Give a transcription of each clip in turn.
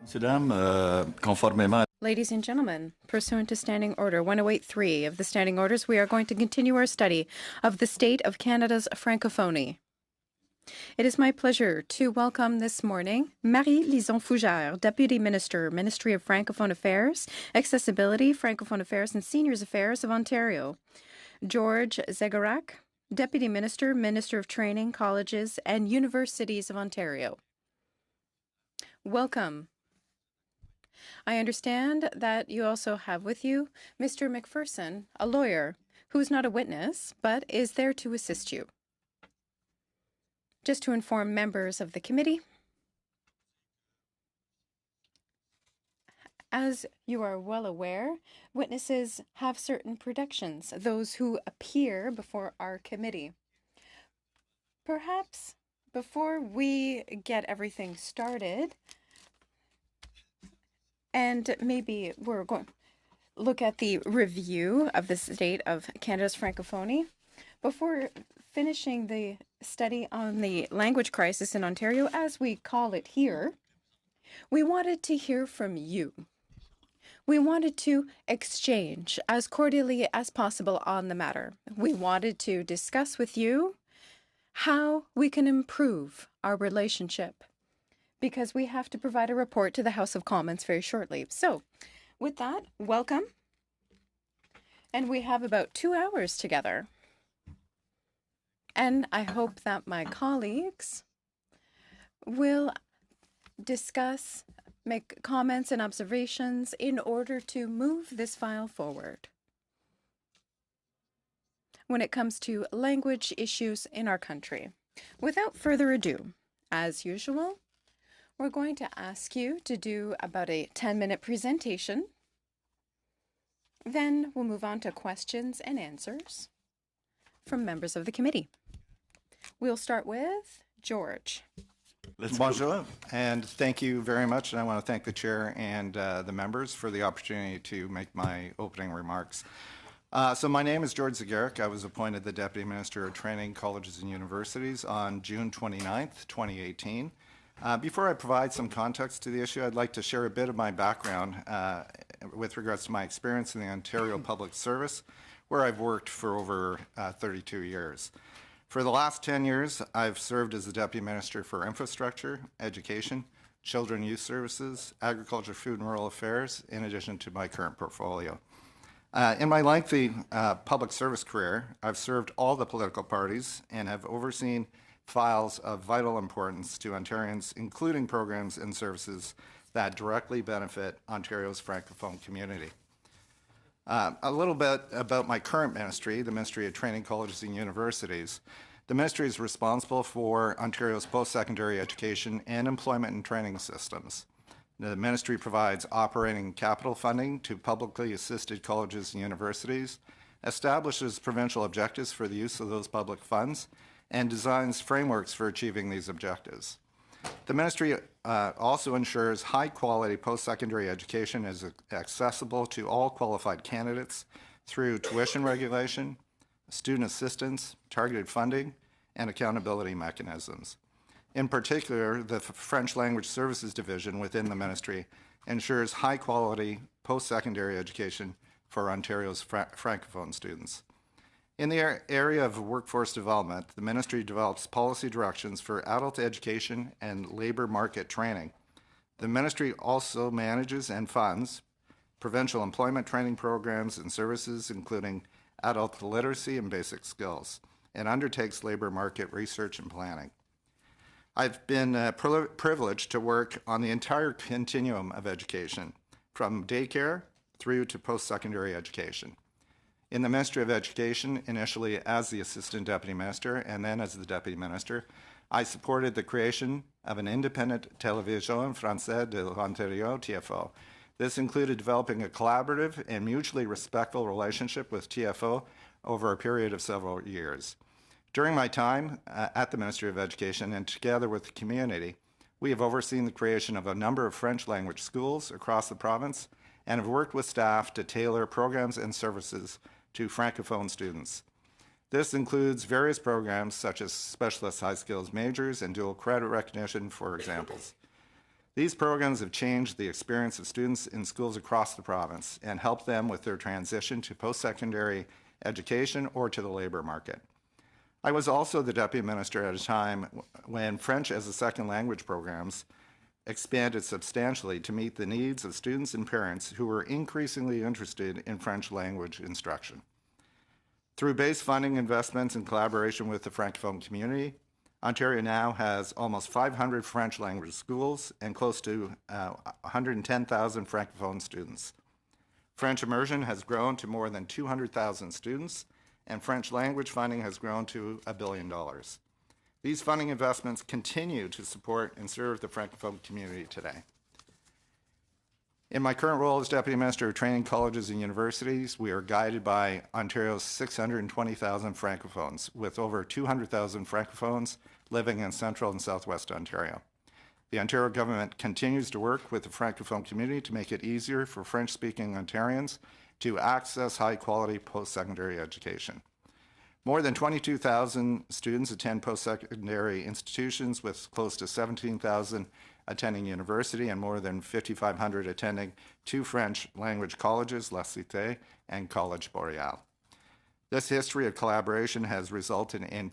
Conformément Ladies and gentlemen, pursuant to Standing Order 1083 of the Standing Orders, we are going to continue our study of the state of Canada's Francophonie. It is my pleasure to welcome this morning Marie-Lison Fougère, Deputy Minister, Ministry of Francophone Affairs, Accessibility, Francophone Affairs and Seniors Affairs of Ontario; George Zegarac, Deputy Minister, Minister of Training, Colleges and Universities of Ontario. Welcome. I understand that you also have with you Mr. McPherson, a lawyer, who is not a witness, but is there to assist you. Just to inform members of the committee, as you are well aware, witnesses have certain protections, those who appear before our committee. Perhaps before we get everything started, and maybe we're going to look at the review of the state of Canada's Francophonie. Before finishing the study on the language crisis in Ontario, as we call it here, we wanted to hear from you. We wanted to exchange as cordially as possible on the matter. We wanted to discuss with you how we can improve our relationship, because we have to provide a report to the House of Commons very shortly. So, with that, welcome. And we have about 2 hours together. And I hope that my colleagues will discuss, make comments and observations in order to move this file forward when it comes to language issues in our country. Without further ado, as usual, we're going to ask you to do about a 10-minute presentation. Then we'll move on to questions and answers from members of the committee. We'll start with George. Bonjour, and thank you very much. And I want to thank the chair and the members for the opportunity to make my opening remarks. So my name is George Zegarac. I was appointed the Deputy Minister of Training, Colleges and Universities on June 29th, 2018. Before I provide some context to the issue, I'd like to share a bit of my background with regards to my experience in the Ontario Public Service, where I've worked for over 32 years. For the last 10 years, I've served as the Deputy Minister for Infrastructure, Education, Children and Youth Services, Agriculture, Food and Rural Affairs, in addition to my current portfolio. In my lengthy public service career, I've served all the political parties and have overseen files of vital importance to Ontarians, including programs and services that directly benefit Ontario's Francophone community. A little bit about my current ministry, the Ministry of Training, Colleges and Universities. The ministry is responsible for Ontario's post-secondary education and employment and training systems. The ministry provides operating capital funding to publicly assisted colleges and universities, establishes provincial objectives for the use of those public funds, and designs frameworks for achieving these objectives. The ministry also ensures high-quality post-secondary education is accessible to all qualified candidates through tuition regulation, student assistance, targeted funding, and accountability mechanisms. In particular, the French Language Services Division within the ministry ensures high-quality post-secondary education for Ontario's Francophone students. In the area of workforce development, the ministry develops policy directions for adult education and labor market training. The ministry also manages and funds provincial employment training programs and services, including adult literacy and basic skills, and undertakes labor market research and planning. I've been privileged to work on the entire continuum of education, from daycare through to post-secondary education. In the Ministry of Education, initially as the Assistant Deputy Minister and then as the Deputy Minister, I supported the creation of an independent Télévision Française de l'Ontario, TFO. This included developing a collaborative and mutually respectful relationship with TFO over a period of several years. During my time at the Ministry of Education and together with the community, we have overseen the creation of a number of French language schools across the province and have worked with staff to tailor programs and services to Francophone students. This includes various programs such as specialist high skills majors and dual credit recognition, for examples. These programs have changed the experience of students in schools across the province and helped them with their transition to post-secondary education or to the labor market. I was also the deputy minister at a time when French as a second language programs expanded substantially to meet the needs of students and parents who were increasingly interested in French language instruction. Through base funding investments in collaboration with the Francophone community, Ontario now has almost 500 French language schools and close to 110,000 Francophone students. French immersion has grown to more than 200,000 students, and French language funding has grown to $1 billion. These funding investments continue to support and serve the Francophone community today. In my current role as Deputy Minister of Training Colleges and Universities, we are guided by Ontario's 620,000 Francophones, with over 200,000 Francophones living in Central and Southwest Ontario. The Ontario government continues to work with the Francophone community to make it easier for French-speaking Ontarians to access high-quality post-secondary education. More than 22,000 students attend post-secondary institutions, with close to 17,000 attending university and more than 5,500 attending two French language colleges, La Cité and College Boreal. This history of collaboration has resulted in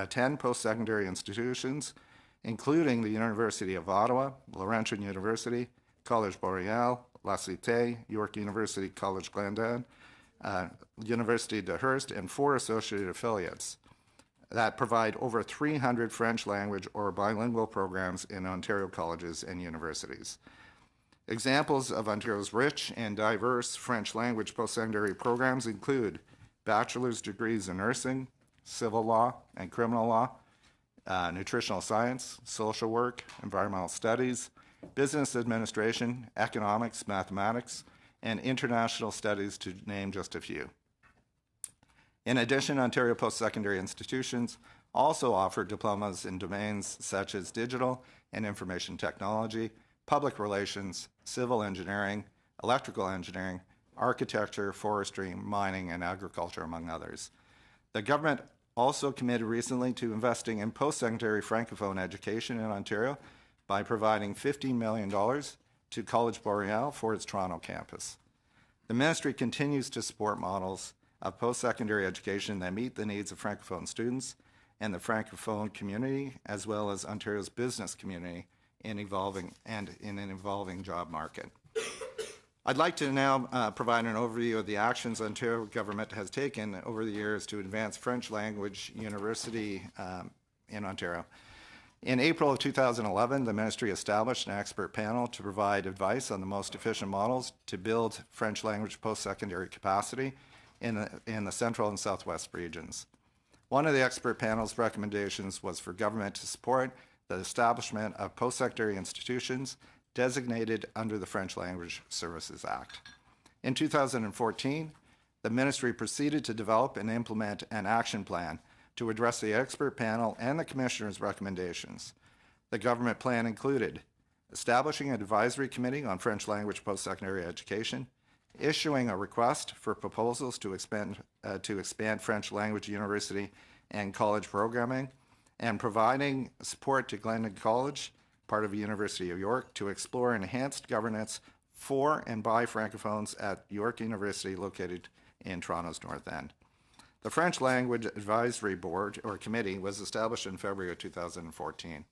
10 post-secondary institutions, including the University of Ottawa, Laurentian University, College Boreal, La Cité, York University College Glendon, University de Hearst, and 4 associated affiliates that provide over 300 French language or bilingual programs in Ontario colleges and universities. Examples of Ontario's rich and diverse French language post-secondary programs include bachelor's degrees in nursing, civil law and criminal law, nutritional science, social work, environmental studies, business administration, economics, mathematics, and international studies, to name just a few. In addition, Ontario post-secondary institutions also offer diplomas in domains such as digital and information technology, public relations, civil engineering, electrical engineering, architecture, forestry, mining, and agriculture, among others. The government also committed recently to investing in post-secondary Francophone education in Ontario by providing $15 million to College Boreal for its Toronto campus. The ministry continues to support models of post-secondary education that meet the needs of Francophone students and the Francophone community, as well as Ontario's business community in an evolving job market. I'd like to now provide an overview of the actions Ontario government has taken over the years to advance French language university in Ontario. In April of 2011, the ministry established an expert panel to provide advice on the most efficient models to build French language post-secondary capacity in the Central and Southwest regions. One of the expert panel's recommendations was for government to support the establishment of post-secondary institutions designated under the French Language Services Act. In 2014, the ministry proceeded to develop and implement an action plan to address the expert panel and the commissioner's recommendations. The government plan included establishing an advisory committee on French language post-secondary education, issuing a request for proposals to expand French language university and college programming, and providing support to Glendon College, part of the University of York, to explore enhanced governance for and by Francophones at York University, located in Toronto's North End. The French Language Advisory Board, or Committee, was established in February of 2014.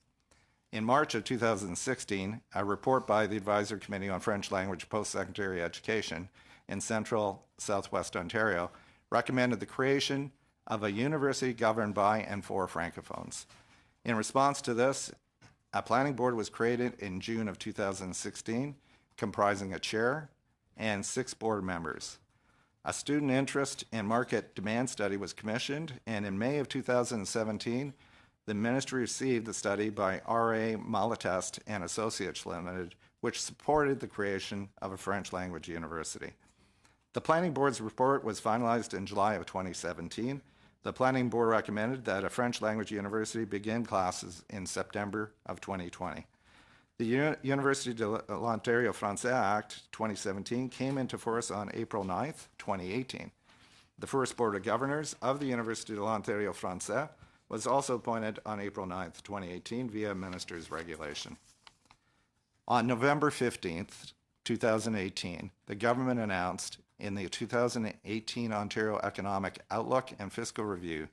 In March of 2016, a report by the Advisory Committee on French Language Post-Secondary Education in Central Southwest Ontario recommended the creation of a university governed by and for Francophones. In response to this, a planning board was created in June of 2016, comprising a chair and 6 board members. A student interest and market demand study was commissioned, and in May of 2017, the ministry received the study by R.A. Malatest and Associates Limited, which supported the creation of a French language university. The Planning Board's report was finalized in July of 2017. The Planning Board recommended that a French language university begin classes in September of 2020. The Université de l'Ontario Français Act 2017 came into force on April 9th, 2018. The first Board of Governors of the Université de l'Ontario Français was also appointed on April 9th, 2018 via Minister's Regulation. On November 15th, 2018, the government announced in the 2018 Ontario Economic Outlook and Fiscal Review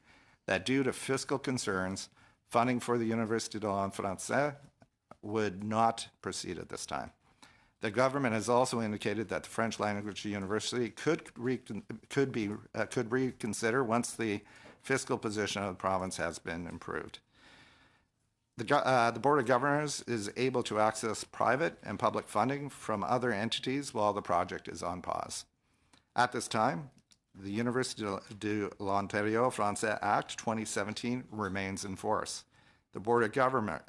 that due to fiscal concerns, funding for the Université de langue française would not proceed at this time. The government has also indicated that the French language university could reconsider once the fiscal position of the province has been improved. The Board of Governors is able to access private and public funding from other entities while the project is on pause. At this time, the Université de l'Ontario Français Act 2017 remains in force. The Board of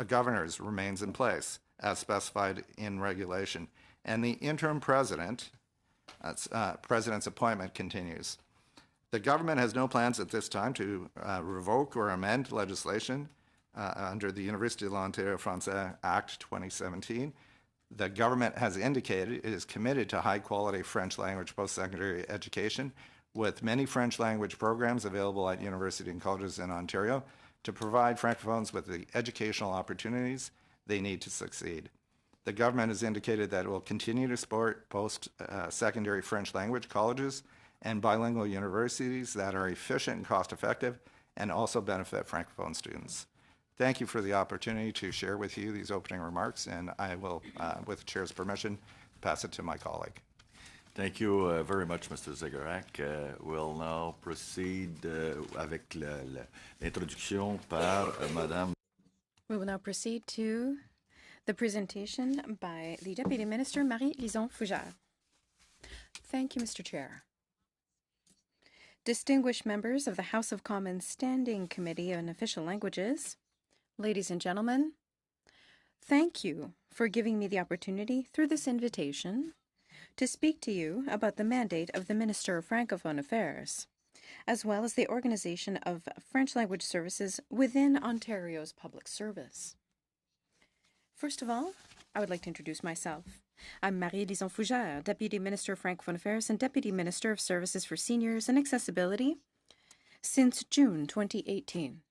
Governors remains in place as specified in regulation, and the interim president's appointment continues. The government has no plans at this time to revoke or amend legislation under the Université de l'Ontario Français Act 2017. The government has indicated it is committed to high-quality French language post-secondary education, with many French language programs available at university and colleges in Ontario to provide Francophones with the educational opportunities they need to succeed. The government has indicated that it will continue to support post-secondary French language colleges and bilingual universities that are efficient and cost-effective and also benefit Francophone students. Thank you for the opportunity to share with you these opening remarks, and I will, with the Chair's permission, pass it to my colleague. Thank you very much, Mr. Zegerac. We'll now proceed avec l'introduction par Madame. We will now proceed to the presentation by the Deputy Minister, Marie-Lison Fougère. Thank you, Mr. Chair. Distinguished members of the House of Commons Standing Committee on Official Languages, ladies and gentlemen, thank you for giving me the opportunity through this invitation to speak to you about the mandate of the Minister of Francophone Affairs, as well as the organization of French language services within Ontario's public service. First of all, I would like to introduce myself. I'm Marie-Lison Fougère, Deputy Minister of Francophone Affairs and Deputy Minister of Services for Seniors and Accessibility since June 2018.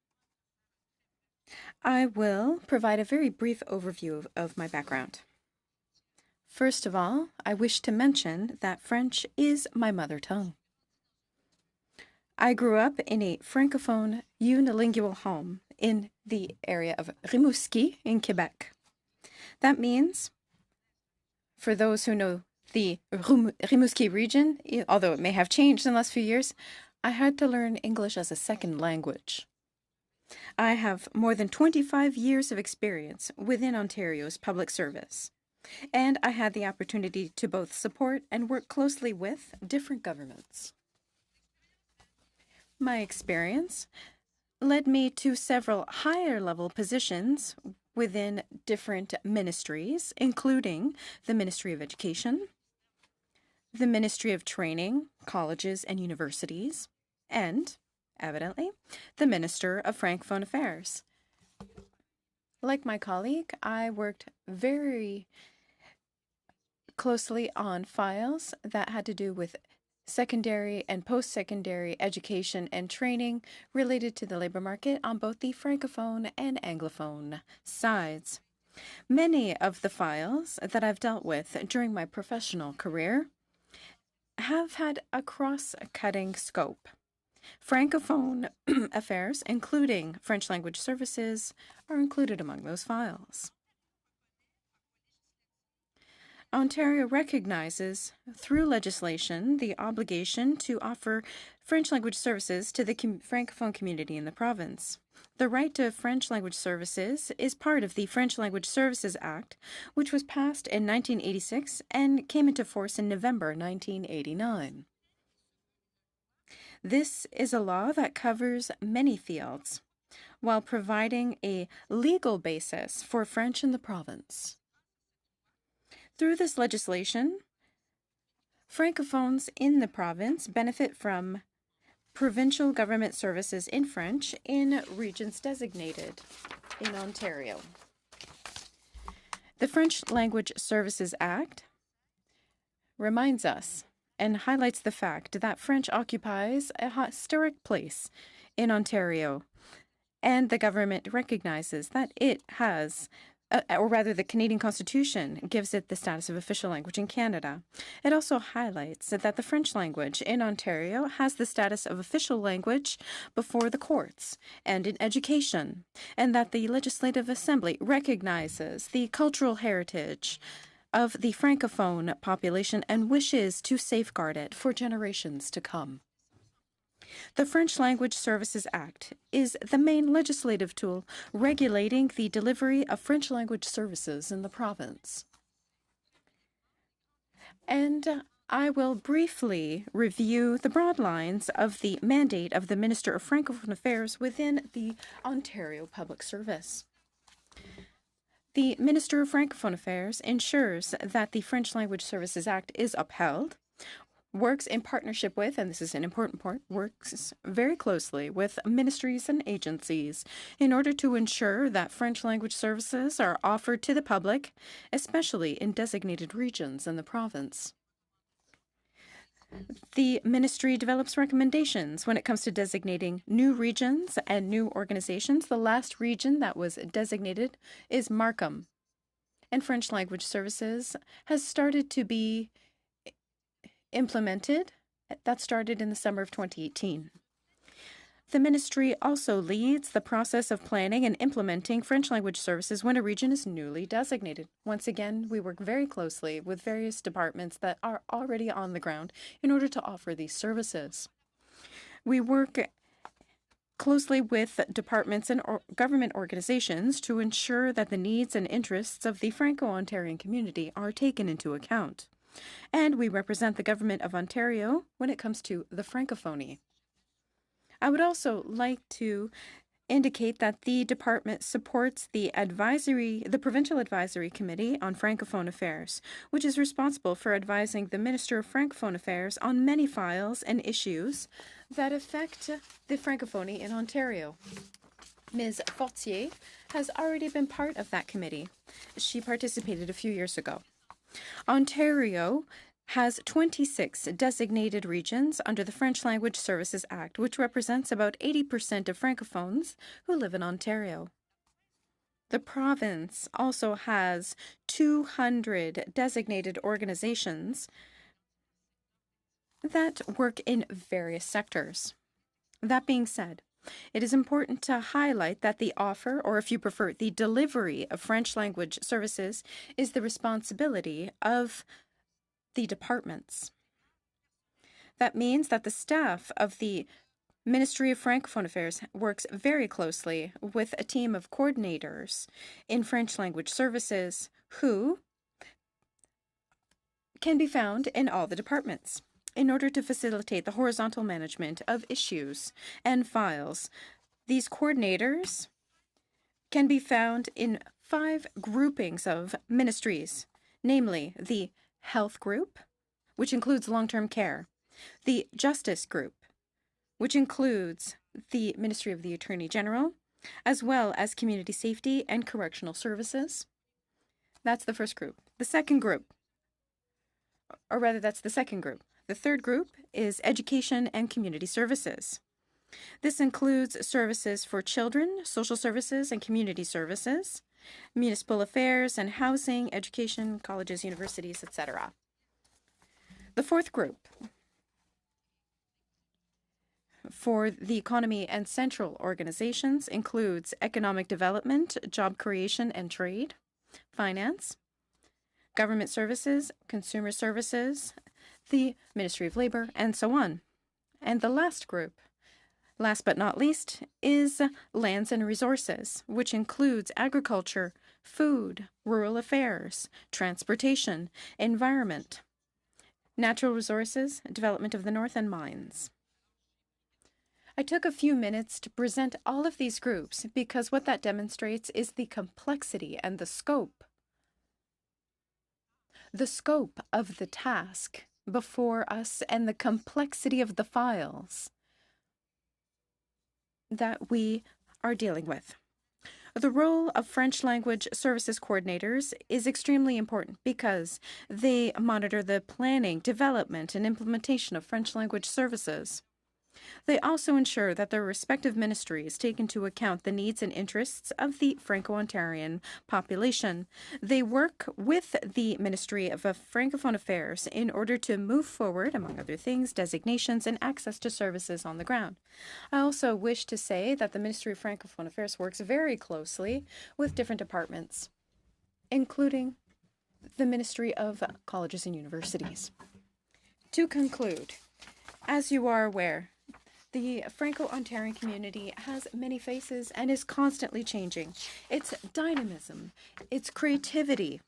I will provide a very brief overview of my background. First of all, I wish to mention that French is my mother tongue. I grew up in a Francophone unilingual home in the area of Rimouski in Quebec. That means, for those who know the Rimouski region, although it may have changed in the last few years, I had to learn English as a second language. I have more than 25 years of experience within Ontario's public service, and I had the opportunity to both support and work closely with different governments. My experience led me to several higher-level positions within different ministries, including the Ministry of Education, the Ministry of Training, Colleges and Universities, and, evidently, the Minister of Francophone Affairs. Like my colleague, I worked very closely on files that had to do with secondary and post-secondary education and training related to the labor market on both the Francophone and Anglophone sides. Many of the files that I've dealt with during my professional career have had a cross-cutting scope. Francophone affairs, including French language services, are included among those files. Ontario recognizes, through legislation, the obligation to offer French language services to the Francophone community in the province. The right to French language services is part of the French Language Services Act, which was passed in 1986 and came into force in November 1989. This is a law that covers many fields, while providing a legal basis for French in the province. Through this legislation, Francophones in the province benefit from provincial government services in French in regions designated in Ontario. The French Language Services Act reminds us and highlights the fact that French occupies a historic place in Ontario, and the government recognizes that it has or rather the Canadian Constitution gives it the status of official language in Canada. It also highlights that the French language in Ontario has the status of official language before the courts and in education, and that the Legislative Assembly recognizes the cultural heritage of the Francophone population and wishes to safeguard it for generations to come. The French Language Services Act is the main legislative tool regulating the delivery of French language services in the province. And I will briefly review the broad lines of the mandate of the Minister of Francophone Affairs within the Ontario Public Service. The Minister of Francophone Affairs ensures that the French Language Services Act is upheld, works in partnership with, and this is an important point, works very closely with ministries and agencies in order to ensure that French language services are offered to the public, especially in designated regions in the province. The ministry develops recommendations when it comes to designating new regions and new organizations. The last region that was designated is Markham, and French language services has started to be implemented. That started in the summer of 2018. The ministry also leads the process of planning and implementing French language services when a region is newly designated. Once again, we work very closely with various departments that are already on the ground in order to offer these services. We work closely with departments and government organizations to ensure that the needs and interests of the Franco-Ontarian community are taken into account. And we represent the Government of Ontario when it comes to the Francophonie. I would also like to indicate that the department supports the Provincial Advisory Committee on Francophone Affairs, which is responsible for advising the Minister of Francophone Affairs on many files and issues that affect the Francophonie in Ontario. Ms. Fortier has already been part of that committee. She participated a few years ago. Ontario has 26 designated regions under the French Language Services Act, which represents about 80% of Francophones who live in Ontario. The province also has 200 designated organizations that work in various sectors. That being said, it is important to highlight that the offer, or if you prefer, the delivery of French language services is the responsibility of the departments. That means that the staff of the Ministry of Francophone Affairs works very closely with a team of coordinators in French language services who can be found in all the departments. In order to facilitate the horizontal management of issues and files, these coordinators can be found in 5 groupings of ministries, namely the Health Group, which includes long-term care, the Justice Group, which includes the Ministry of the Attorney General, as well as Community Safety and Correctional Services. That's the first group. The second group, or rather that's the second group. The third group is Education and Community Services. This includes services for children, social services and community services, municipal affairs and housing, education, colleges, universities, etc. The fourth group, for the economy and central organizations, includes economic development, job creation and trade, finance, government services, consumer services, the Ministry of Labor, and so on. And the last group, last but not least, is lands and resources, which includes agriculture, food, rural affairs, transportation, environment, natural resources, development of the north, and mines. I took a few minutes to present all of these groups because what that demonstrates is the complexity and the scope of the task before us and the complexity of the files that we are dealing with. The role of French language services coordinators is extremely important because they monitor the planning, development, and implementation of French language services. They also ensure that their respective ministries take into account the needs and interests of the Franco-Ontarian population. They work with the Ministry of Francophone Affairs in order to move forward, among other things, designations and access to services on the ground. I also wish to say that the Ministry of Francophone Affairs works very closely with different departments, including the Ministry of Colleges and Universities. To conclude, as you are aware, the Franco-Ontarian community has many faces and is constantly changing. Its dynamism, its creativity,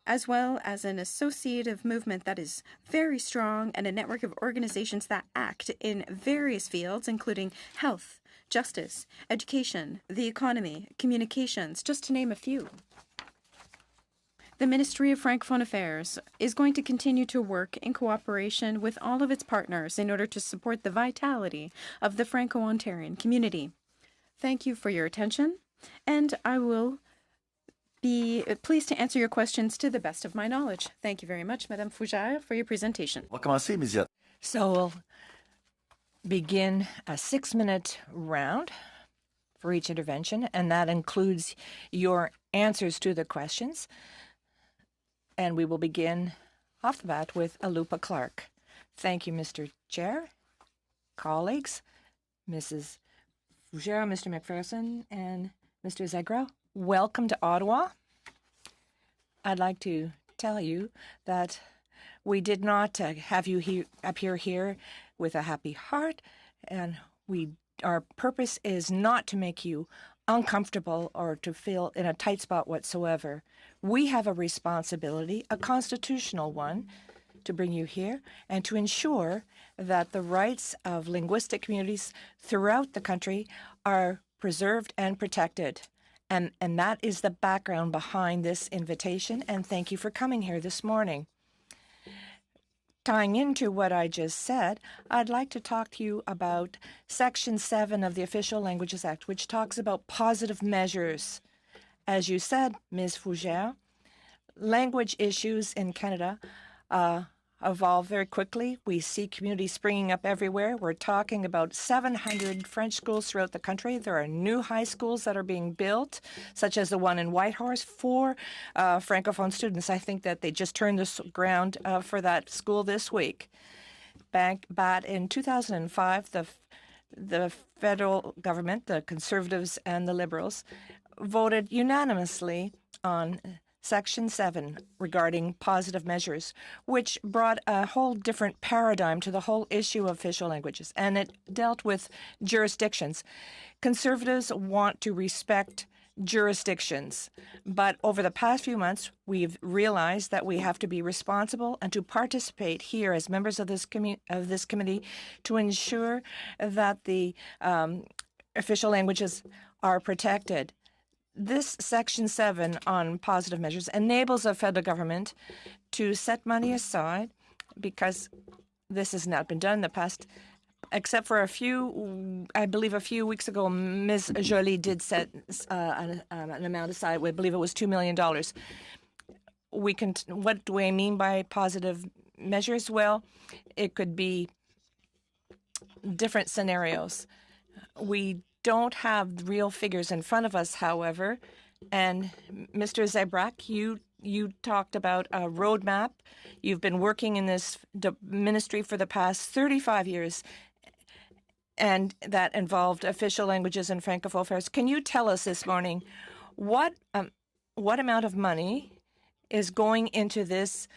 as well as an associative movement that is very strong and a network of organizations that act in various fields, including health, justice, education, the economy, communications, just to name a few. The Ministry of Francophone Affairs is going to continue to work in cooperation with all of its partners in order to support the vitality of the Franco-Ontarian community. Thank you for your attention, and I will be pleased to answer your questions to the best of my knowledge. Thank you very much, Madame Fougère, for your presentation. On va commencer immédiatement. So we'll begin a 6-minute round for each intervention, and that includes your answers to the questions. And we will begin off the bat with Alupa Clark. Thank you, Mr. Chair, colleagues, Mrs. Fougère, Mr. McPherson, and Mr. Zegro. Welcome to Ottawa. I'd like to tell you that we did not have you appear here with a happy heart, and our purpose is not to make you uncomfortable or to feel in a tight spot whatsoever. We have a responsibility, a constitutional one, to bring you here and to ensure that the rights of linguistic communities throughout the country are preserved and protected. And that is the background behind this invitation, and thank you for coming here this morning. Tying into what I just said, I'd like to talk to you about Section 7 of the Official Languages Act, which talks about positive measures. As you said, Ms. Fougère, language issues in Canada evolve very quickly. We see communities springing up everywhere. We're talking about 700 French schools throughout the country. There are new high schools that are being built, such as the one in Whitehorse, for Francophone students. I think that they just turned the ground for that school this week. But in 2005, the federal government, the Conservatives and the Liberals, voted unanimously on Section 7 regarding positive measures, which brought a whole different paradigm to the whole issue of official languages, and it dealt with jurisdictions. Conservatives want to respect jurisdictions, but over the past few months, we've realized that we have to be responsible and to participate here as members of this committee to ensure that the official languages are protected. This Section 7 on positive measures enables the federal government to set money aside, because this has not been done in the past, except for I believe a few weeks ago, Ms. Joly did set an amount aside. I believe it was $2 million. What do I mean by positive measures? Well, it could be different scenarios. We don't have real figures in front of us, however, and Mr. Zebrack, you talked about a roadmap. You've been working in this ministry for the past 35 years, and that involved official languages and Francophone affairs. Can you tell us this morning what amount of money is going into this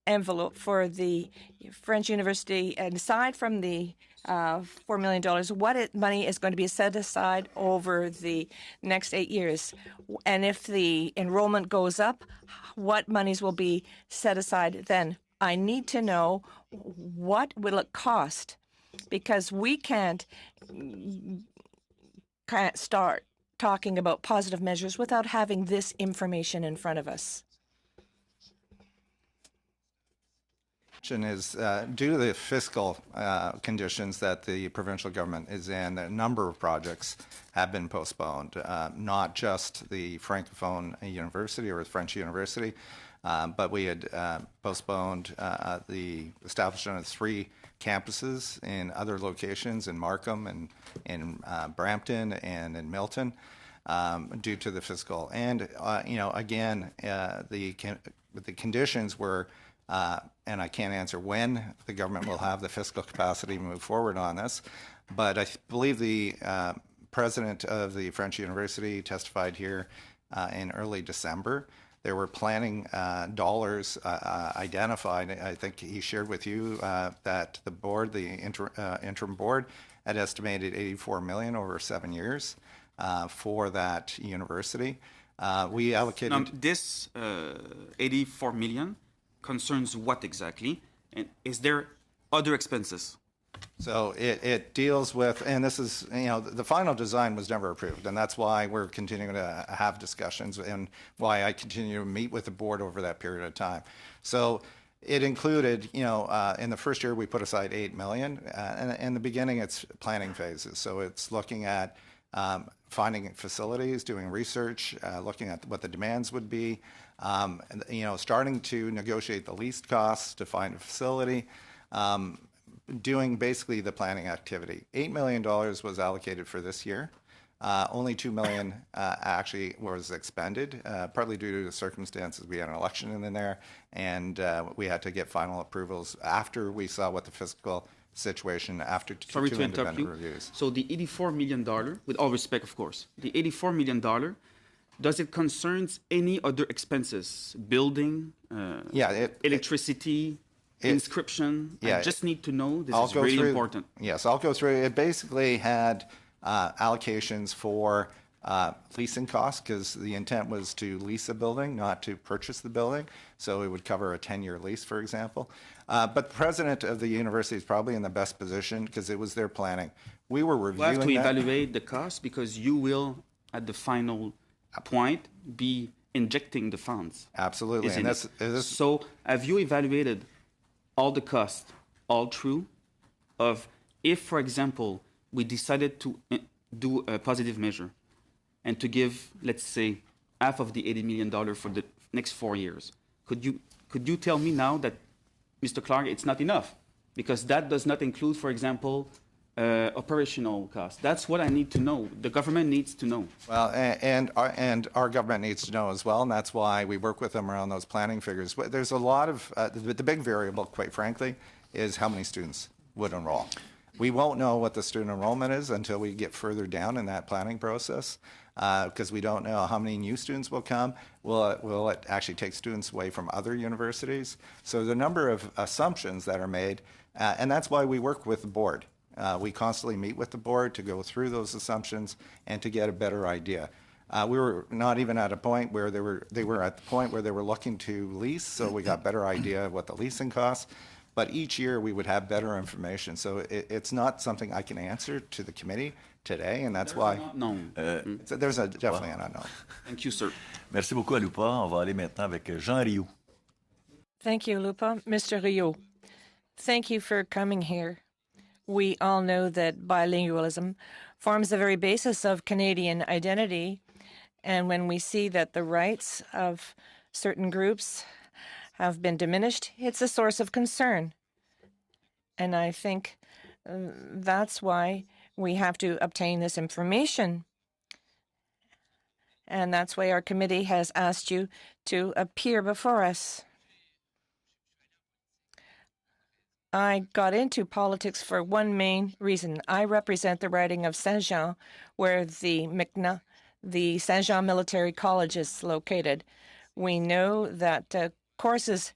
envelope for the French University, and aside from the $4 million, what money is going to be set aside over the next 8 years? And if the enrollment goes up, what monies will be set aside then? I need to know, what will it cost? Because we can't start talking about positive measures without having this information in front of us. Is due to the fiscal conditions that the provincial government is in, a number of projects have been postponed, not just the Francophone University or the French University, But we had postponed the establishment of 3 campuses in other locations in Markham and in Brampton and in Milton due to the fiscal. And, again, the conditions were, and I can't answer when the government will have the fiscal capacity to move forward on this, but I believe the president of the French University testified here in early December. There were planning dollars identified. I think he shared with you that the board, the interim board, had estimated $84 million over 7 years for that university. We allocated. This 84 million concerns what exactly? And is there other expenses? So it deals with, and this is, the final design was never approved, and that's why we're continuing to have discussions and why I continue to meet with the board over that period of time. So it included, in the first year we put aside $8 million, and in the beginning it's planning phases. So it's looking at finding facilities, doing research, looking at what the demands would be, starting to negotiate the least costs to find a facility, doing basically the planning activity. $8 million was allocated for this year. Only $2 million actually was expended, partly due to the circumstances. We had an election in there, and we had to get final approvals after we saw what the fiscal situation after two independent reviews. So the $84 million, with all respect, of course, the $84 million, does it concerns any other expenses? Building, electricity, inscription? Yeah, I just need to know. This is really important. Yes, I'll go through. It basically had allocations for leasing costs, because the intent was to lease a building, not to purchase the building. So it would cover a 10-year lease, for example. But the president of the university is probably in the best position because it was their planning. We were reviewing that. We have to evaluate the cost because you will, at the final point, be injecting the funds. Absolutely. And so have you evaluated all the costs, all through, of if, for example, we decided to do a positive measure and to give, let's say, half of the $80 million for the next 4 years? Could you tell me now that, Mr. Clark, it's not enough? Because that does not include, for example, operational costs. That's what I need to know. The government needs to know. Well, and our government needs to know as well, and that's why we work with them around those planning figures. But there's a lot of, the big variable, quite frankly, is how many students would enroll. We won't know what the student enrollment is until we get further down in that planning process, because we don't know how many new students will come. Will it actually take students away from other universities? So there's a number of assumptions that are made, and that's why we work with the board. We constantly meet with the board to go through those assumptions and to get a better idea. We were not even at a point where they were at the point where they were looking to lease, so we got better idea of what the leasing costs. But each year we would have better information. So it's not something I can answer to the committee today, and that's why. There's definitely an unknown. Thank you, sir. Merci beaucoup à Lupa. On va aller maintenant avec Jean Rioux. Thank you, Lupa. Mr. Rioux, thank you for coming here. We all know that bilingualism forms the very basis of Canadian identity. And when we see that the rights of certain groups have been diminished, it's a source of concern. And I think that's why we have to obtain this information. And that's why our committee has asked you to appear before us. I got into politics for one main reason. I represent the riding of Saint-Jean, where the Saint-Jean Military College is located. We know that courses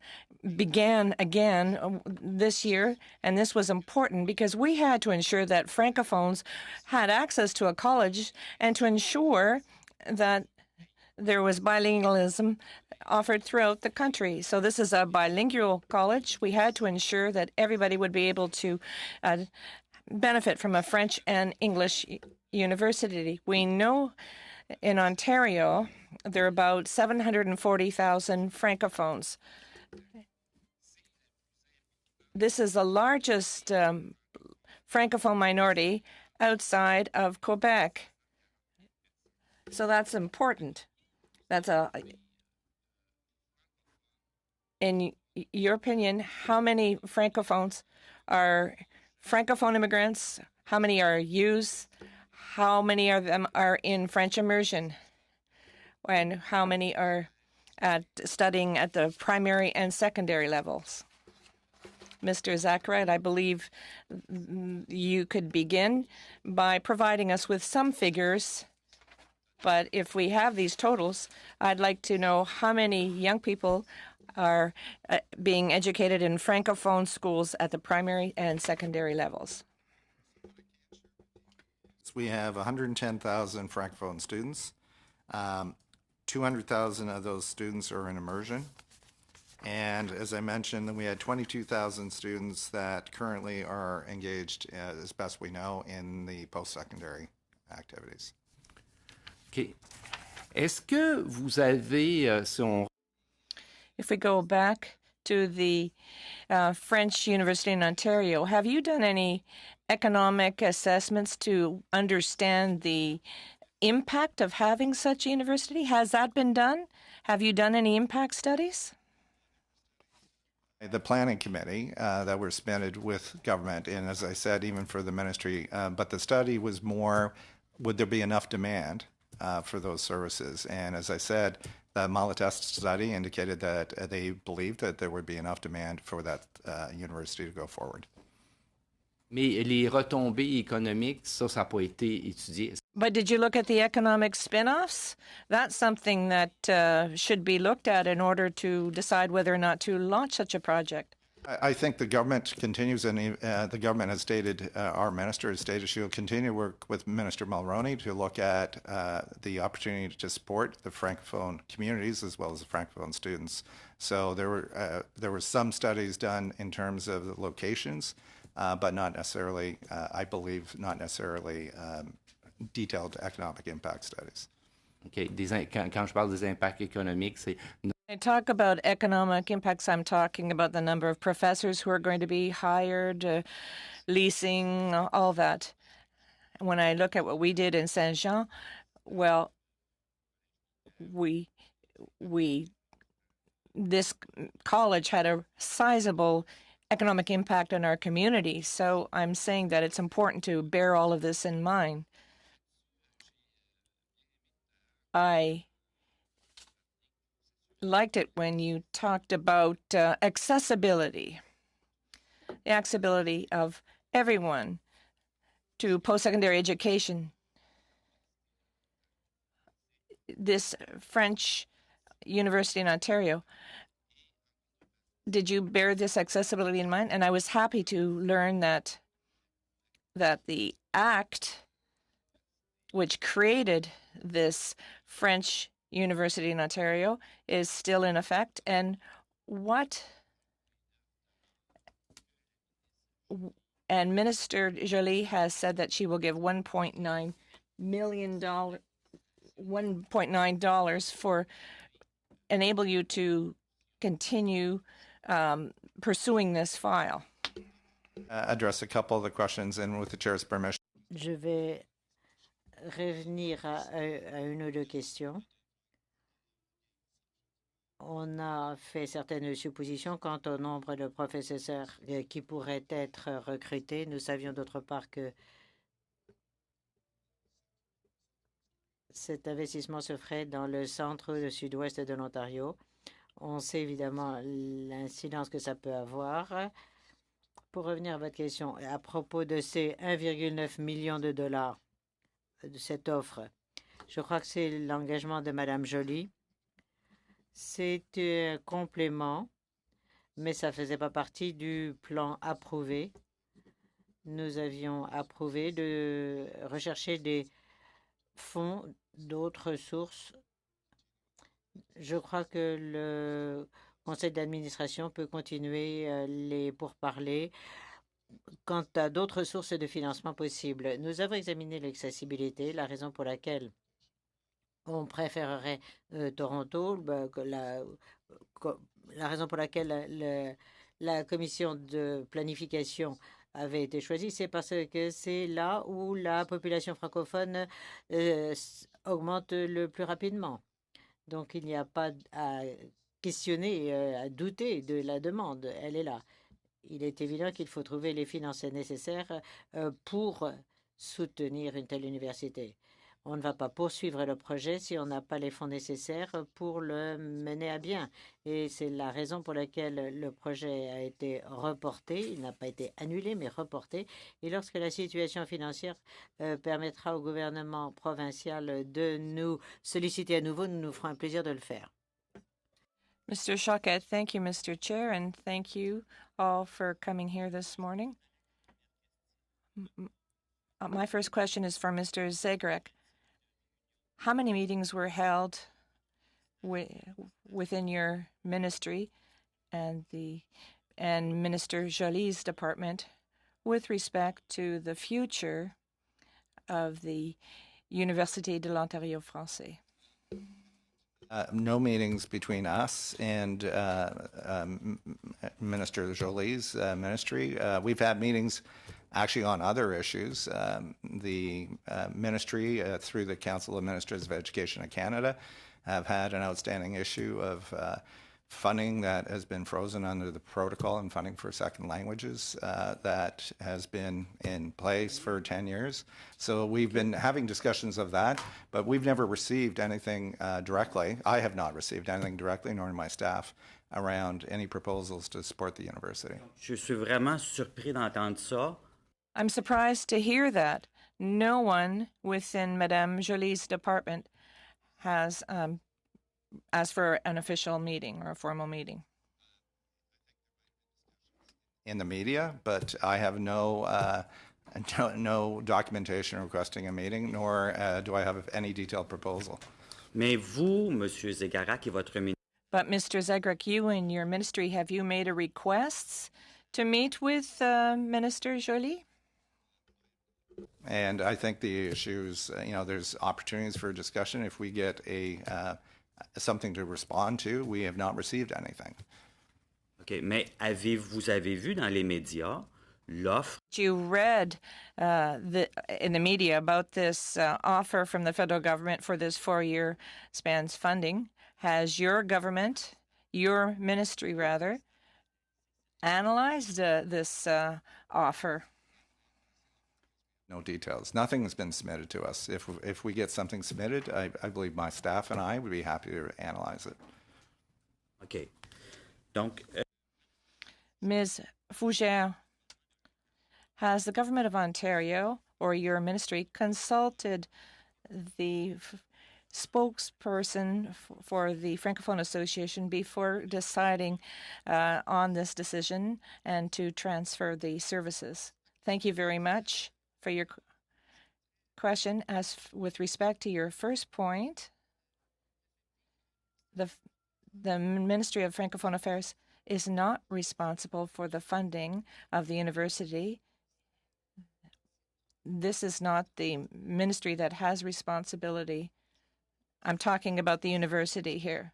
began again this year, and this was important because we had to ensure that Francophones had access to a college and to ensure that there was bilingualism offered throughout the country. So this is a bilingual college. We had to ensure that everybody would be able to benefit from a French and English university. We know in Ontario there are about 740,000 Francophones. This is the largest Francophone minority outside of Quebec. So that's important. That's in your opinion, how many francophones are francophone immigrants? How many are youths? How many of them are in French immersion? And how many are studying at the primary and secondary levels? Mr. Zachariah, I believe you could begin by providing us with some figures. But if we have these totals, I'd like to know how many young people are being educated in francophone schools at the primary and secondary levels. We have 110,000 francophone students. 200,000 of those students are in immersion. And as I mentioned, we had 22,000 students that currently are engaged, as best we know, in the post-secondary activities. OK. Est-ce que vous avez, si on If we go back to the French University in Ontario, have you done any economic assessments to understand the impact of having such a university? Has that been done? Have you done any impact studies? The planning committee that were submitted with government, and as I said, even for the ministry, but the study was more, would there be enough demand for those services? And as I said, the Malatest study indicated that they believed that there would be enough demand for that university to go forward. Mais les retombées économiques, ça n'a pas été étudié. But did you look at the economic spin-offs? That's something that should be looked at in order to decide whether or not to launch such a project. I think the government continues, and the government has stated, our minister has stated she will continue to work with Minister Mulroney to look at the opportunity to support the Francophone communities as well as the Francophone students. So there were some studies done in terms of the locations, but not necessarily, I believe, not necessarily detailed economic impact studies. OK. Quand je parle des impacts économiques, c'est When I talk about economic impacts, I'm talking about the number of professors who are going to be hired, leasing, all that. When I look at what we did in Saint Jean, well, this college had a sizable economic impact on our community. So I'm saying that it's important to bear all of this in mind. I liked it when you talked about accessibility, the accessibility of everyone to post-secondary education. This French university in Ontario, did you bear this accessibility in mind? And I was happy to learn that the act which created this French university in Ontario is still in effect. And Minister Joly has said that she will give $1.9 million, $1.9 for enable you to continue pursuing this file. Address a couple of the questions, and with the chair's permission. Je vais revenir à une ou deux questions. On a fait certaines suppositions quant au nombre de professeurs qui pourraient être recrutés. Nous savions d'autre part que cet investissement se ferait dans le centre ou le sud-ouest de l'Ontario. On sait évidemment l'incidence que ça peut avoir. Pour revenir à votre question, à propos de ces 1,9 million de dollars de cette offre, je crois que c'est l'engagement de Madame Joly. C'est un complément, mais ça ne faisait pas partie du plan approuvé. Nous avions approuvé de rechercher des fonds d'autres sources. Je crois que le conseil d'administration peut continuer les pourparlers quant à d'autres sources de financement possibles. Nous avons examiné l'accessibilité, la raison pour laquelle on préférerait Toronto, la raison pour laquelle la commission de planification avait été choisie, c'est parce que c'est là où la population francophone augmente le plus rapidement. Donc, il n'y a pas à questionner, à douter de la demande. Elle est là. Il est évident qu'il faut trouver les finances nécessaires pour soutenir une telle université. On ne va pas poursuivre le projet si on n'a pas les fonds nécessaires pour le mener à bien. Et c'est la raison pour laquelle le projet a été reporté. Il n'a pas été annulé, mais reporté. Et lorsque la situation financière permettra au gouvernement provincial de nous solliciter à nouveau, nous nous ferons un plaisir de le faire. Mr. Choquette, thank you, Mr. Chair, and thank you all for coming here this morning. My first question is for Mr. Zegarek. How many meetings were held within your ministry and Minister Jolie's department with respect to the future of the Université de l'Ontario français? No meetings between us and Minister Jolie's ministry. We've had meetings actually on other issues. The ministry, through the Council of Ministers of Education of Canada, have had an outstanding issue of funding that has been frozen under the protocol and funding for second languages that has been in place for 10 years. So we've been having discussions of that, but we've never received anything directly. I have not received anything directly, nor my staff, around any proposals to support the university. Je suis vraiment surpris d'entendre ça. I'm surprised to hear that. No one within Madame Jolie's department has asked for an official meeting or a formal meeting. In the media, but I have no documentation requesting a meeting, nor do I have any detailed proposal. Mais vous, Monsieur Zegarac, et votre ministre, But Mr. Zegarek, you and your ministry, have you made a request to meet with Minister Jolie? And I think the issues, there's opportunities for discussion. If we get something to respond to, we have not received anything. OK, mais vous avez vu dans les médias l'offre You read in the media about this offer from the federal government for this 4-year span's funding. Has your government, your ministry rather, analyzed this offer? No details. Nothing has been submitted to us. If we get something submitted, I believe my staff and I would be happy to analyze it. OK. Donc, Ms. Fougere, has the government of Ontario or your ministry consulted the spokesperson for the Francophone Association before deciding on this decision and to transfer the services? Thank you very much for your question. As with respect to your first point, the Ministry of Francophone Affairs is not responsible for the funding of the university. This is not the ministry that has responsibility. I'm talking about the university here.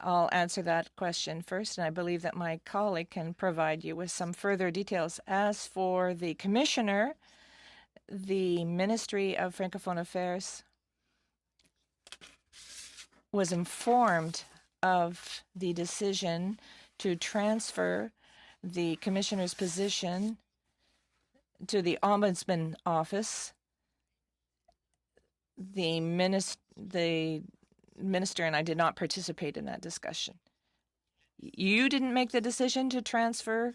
I'll answer that question first, and I believe that my colleague can provide you with some further details. As for the commissioner, the Ministry of Francophone Affairs was informed of the decision to transfer the commissioner's position to the Ombudsman Office. The minister and I did not participate in that discussion. You didn't make the decision to transfer.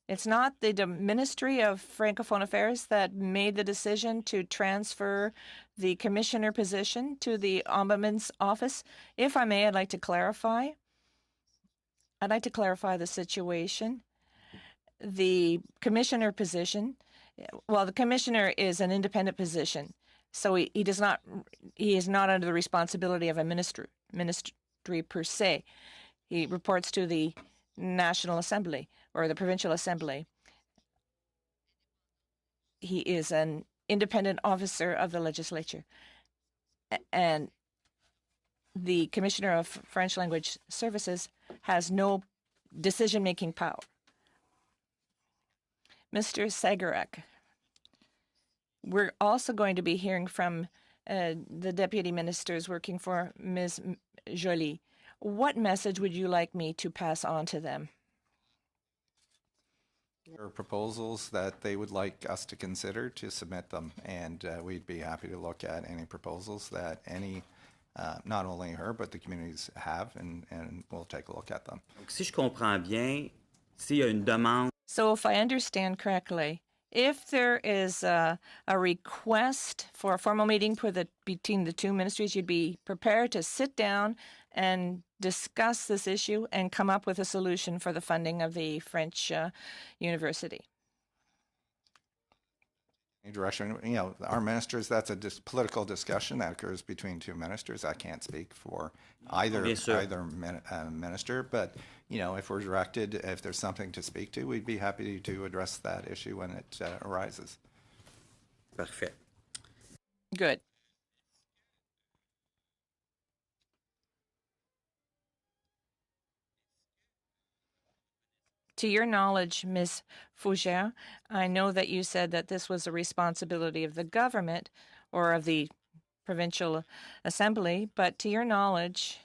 It's not the Ministry of Francophone Affairs that made the decision to transfer the commissioner position to the Ombudsman's Office. If I may, I'd like to clarify. I'd like to clarify the situation. The commissioner position, well, the commissioner is an independent position. So he is not under the responsibility of a ministry per se. He reports to the National Assembly or the Provincial Assembly. He is an independent officer of the legislature. And the Commissioner of French Language Services has no decision-making power. Mr. Zegarek, we're also going to be hearing from the deputy ministers working for Ms. Joly. What message would you like me to pass on to them? There are proposals that they would like us to consider to submit them, and we'd be happy to look at any proposals that not only her, but the communities have, and we'll take a look at them. Donc, si je comprends bien, s'il y a une demande So if I understand correctly, if there is a request for a formal meeting between the two ministries, you'd be prepared to sit down and discuss this issue and come up with a solution for the funding of the French university. Any direction, our ministers, that's a political discussion that occurs between two ministers. I can't speak for either Bien sûr. minister, but if we're directed, if there's something to speak to, we'd be happy to address that issue when it arises. Parfait. Good. To your knowledge, Ms. Fougère, I know that you said that this was a responsibility of the government or of the provincial assembly, but to your knowledge,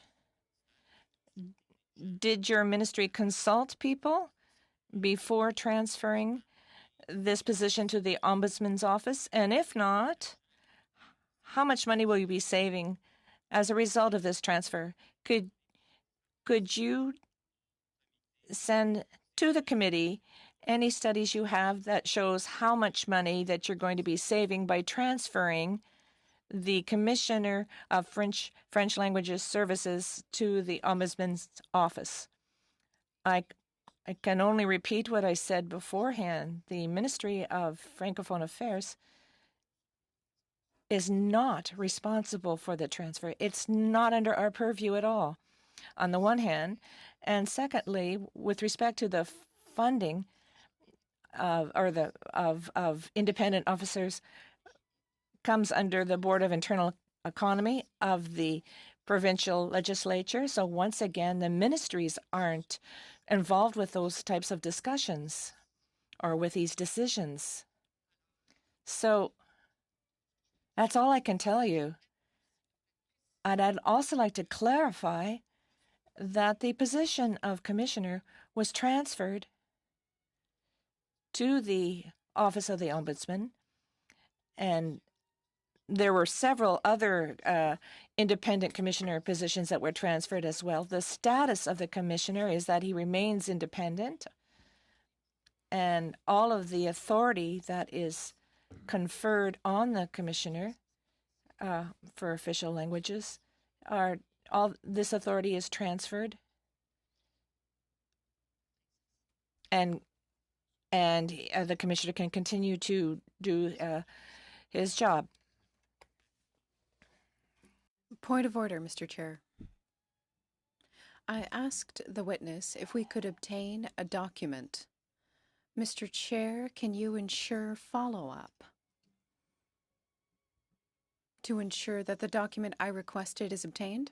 did your ministry consult people before transferring this position to the Ombudsman's office? And if not, how much money will you be saving as a result of this transfer? Could you send to the committee any studies you have that shows how much money that you're going to be saving by transferring the Commissioner of French Languages Services to the Ombudsman's office? I can only repeat what I said beforehand. The Ministry of Francophone Affairs is not responsible for the transfer. It's not under our purview at all, on the one hand. And secondly, with respect to the funding of independent officers, comes under the Board of Internal Economy of the provincial legislature. So once again, the ministries aren't involved with those types of discussions or with these decisions. So that's all I can tell you. And I'd also like to clarify that the position of commissioner was transferred to the Office of the Ombudsman, and there were several other independent commissioner positions that were transferred as well. The status of the commissioner is that he remains independent, and all of the authority that is conferred on the commissioner for official languages all this authority is transferred, and the commissioner can continue to do his job. Point of order, Mr. Chair. I asked the witness if we could obtain a document. Mr. Chair, can you ensure follow-up to ensure that the document I requested is obtained?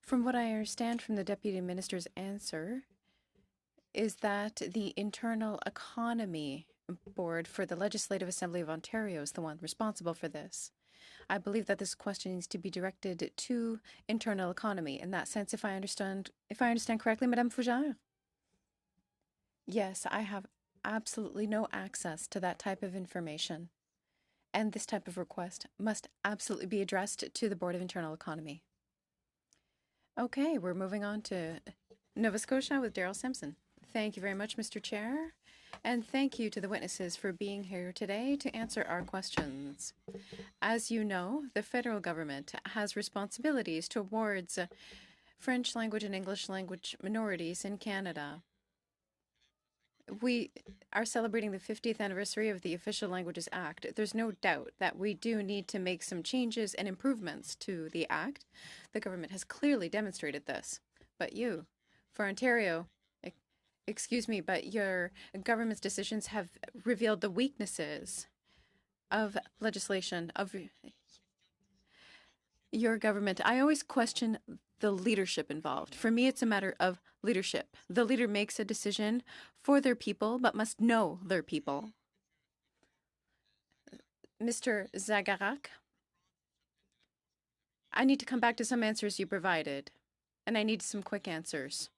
From what I understand from the Deputy Minister's answer, is that the Internal Economy Board for the Legislative Assembly of Ontario is the one responsible for this. I believe that this question needs to be directed to internal economy. In that sense, if I understand correctly, Madame Fougère? Yes, I have absolutely no access to that type of information. And this type of request must absolutely be addressed to the Board of Internal Economy. Okay, we're moving on to Nova Scotia with Daryl Simpson. Thank you very much, Mr. Chair. And thank you to the witnesses for being here today to answer our questions. As you know, the federal government has responsibilities towards French language and English language minorities in Canada. We are celebrating the 50th anniversary of the Official Languages Act. There's no doubt that we do need to make some changes and improvements to the Act. The government has clearly demonstrated this. But you, for Ontario, excuse me, but your government's decisions have revealed the weaknesses of legislation of your government. I always question the leadership involved. For me, it's a matter of leadership. The leader makes a decision for their people, but must know their people. Mr. Zagorak, I need to come back to some answers you provided, and I need some quick answers.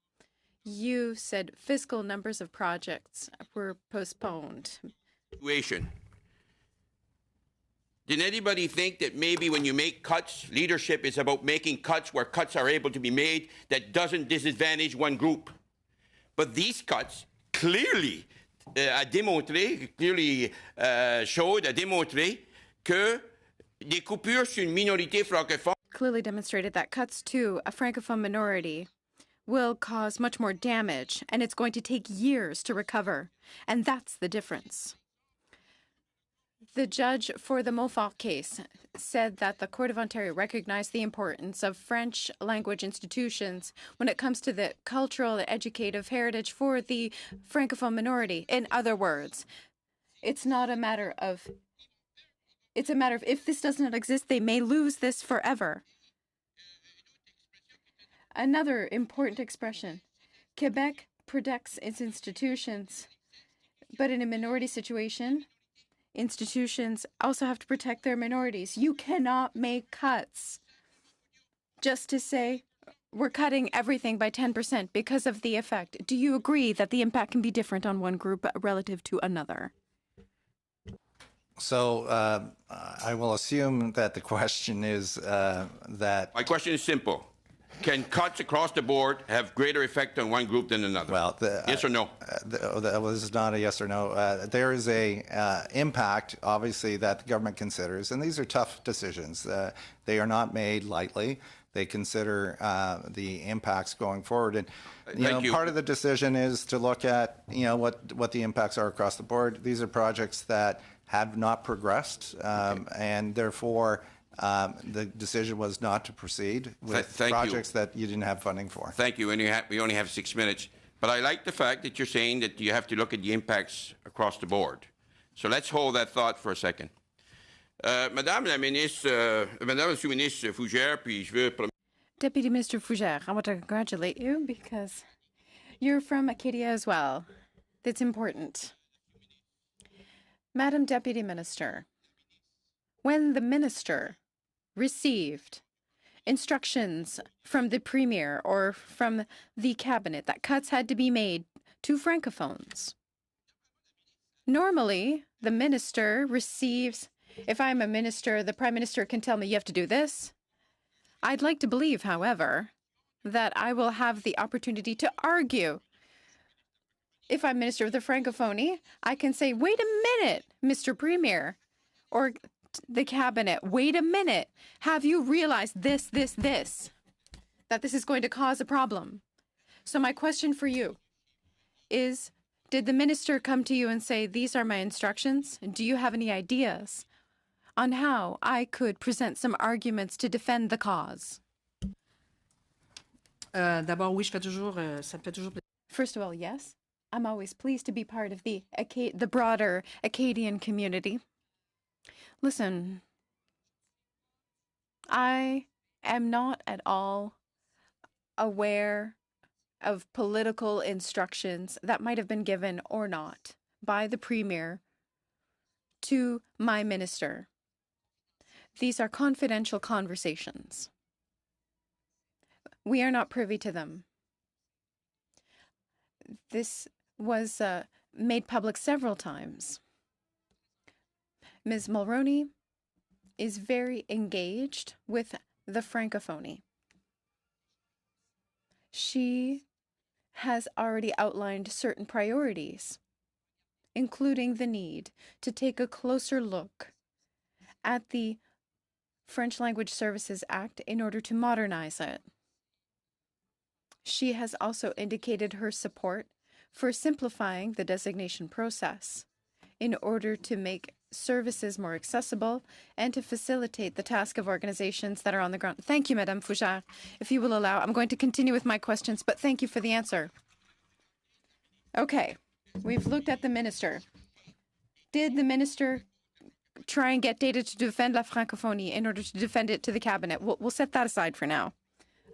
You said fiscal numbers of projects were postponed. Situation. Did anybody think that maybe when you make cuts, leadership is about making cuts where cuts are able to be made that doesn't disadvantage one group? But these cuts clearly démontré que des coupures sur une minorité francophone Clearly demonstrated that cuts to a francophone minority will cause much more damage, and it's going to take years to recover. And that's the difference. The judge for the Montfort case said that the Court of Ontario recognized the importance of French language institutions when it comes to the cultural and educative heritage for the francophone minority. In other words, it's a matter of if this does not exist, they may lose this forever. Another important expression. Quebec protects its institutions, but in a minority situation, institutions also have to protect their minorities. You cannot make cuts just to say we're cutting everything by 10% because of the effect. Do you agree that the impact can be different on one group relative to another? So I will assume that the question is that. My question is simple. Can cuts across the board have greater effect on one group than another? Well, yes or no? That was not a yes or no. There is a impact, obviously, that the government considers, and these are tough decisions. They are not made lightly. They consider the impacts going forward, and part of the decision is to look at what the impacts are across the board. These are projects that have not progressed, and therefore. The decision was not to proceed with projects that you didn't have funding for. Thank you. And we only have 6 minutes. But I like the fact that you're saying that you have to look at the impacts across the board. So let's hold that thought for a second. Madame la ministre, Madame la sous-ministre Fougère, puis je veux... Deputy Minister Fougère, I want to congratulate you because you're from Acadia as well. That's important. Madam Deputy Minister, when the minister received instructions from the Premier or from the Cabinet that cuts had to be made to Francophones. Normally, the minister receives, if I'm a minister, the Prime Minister can tell me you have to do this. I'd like to believe, however, that I will have the opportunity to argue. If I'm Minister of the Francophonie, I can say, wait a minute, Mr. Premier, or the Cabinet, wait a minute, have you realized this, that this is going to cause a problem? So my question for you is, did the minister come to you and say, these are my instructions? Do you have any ideas on how I could present some arguments to defend the cause? D'abord, oui, ça me fait toujours plaisir. First of all, yes, I'm always pleased to be part of the broader Acadian community. Listen, I am not at all aware of political instructions that might have been given or not by the Premier to my minister. These are confidential conversations. We are not privy to them. This was made public several times. Ms. Mulroney is very engaged with the Francophonie. She has already outlined certain priorities, including the need to take a closer look at the French Language Services Act in order to modernize it. She has also indicated her support for simplifying the designation process in order to make services more accessible and to facilitate the task of organizations that are on the ground. Thank you, Madame Fougère. If you will allow, I'm going to continue with my questions, but thank you for the answer. Okay, we've looked at the minister. Did the minister try and get data to defend La Francophonie in order to defend it to the cabinet? We'll set that aside for now.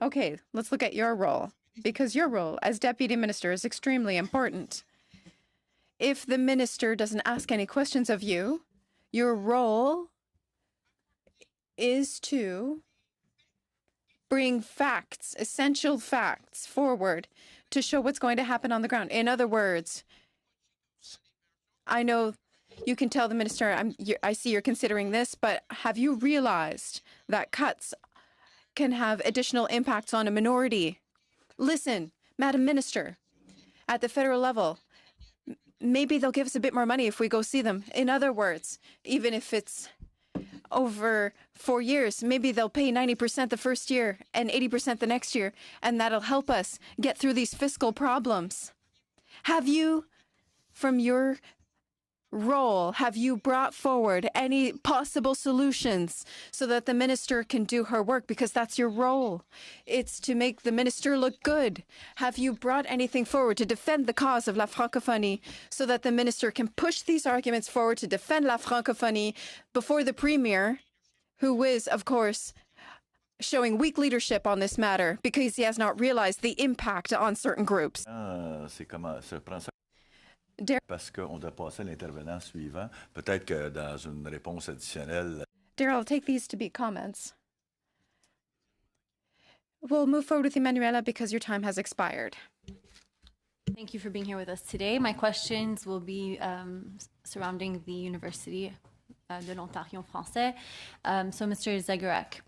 Okay, let's look at your role, because your role as deputy minister is extremely important. If the minister doesn't ask any questions of you, your role is to bring facts, essential facts forward to show what's going to happen on the ground. In other words, I know you can tell the minister, I see you're considering this, but have you realized that cuts can have additional impacts on a minority? Listen, Madam Minister, at the federal level, maybe they'll give us a bit more money if we go see them. In other words, even if it's over 4 years, maybe they'll pay 90% the first year and 80% the next year, and that'll help us get through these fiscal problems. Have you, from your role, have you brought forward any possible solutions so that the minister can do her work? Because that's your role. It's to make the minister look good. Have you brought anything forward to defend the cause of la francophonie so that the minister can push these arguments forward to defend la francophonie before the premier, who is, of course, showing weak leadership on this matter because he has not realized the impact on certain groups? C'est comment ça prend ça parce qu'on doit passer à l'intervenant suivant. Peut-être que dans une réponse additionnelle. Daryl, I'll take these to be comments. We'll move forward with Emanuela because your time has expired. Thank you for being here with us today. My questions will be surrounding the University de l'Ontario français. So, Mr. Zagorak,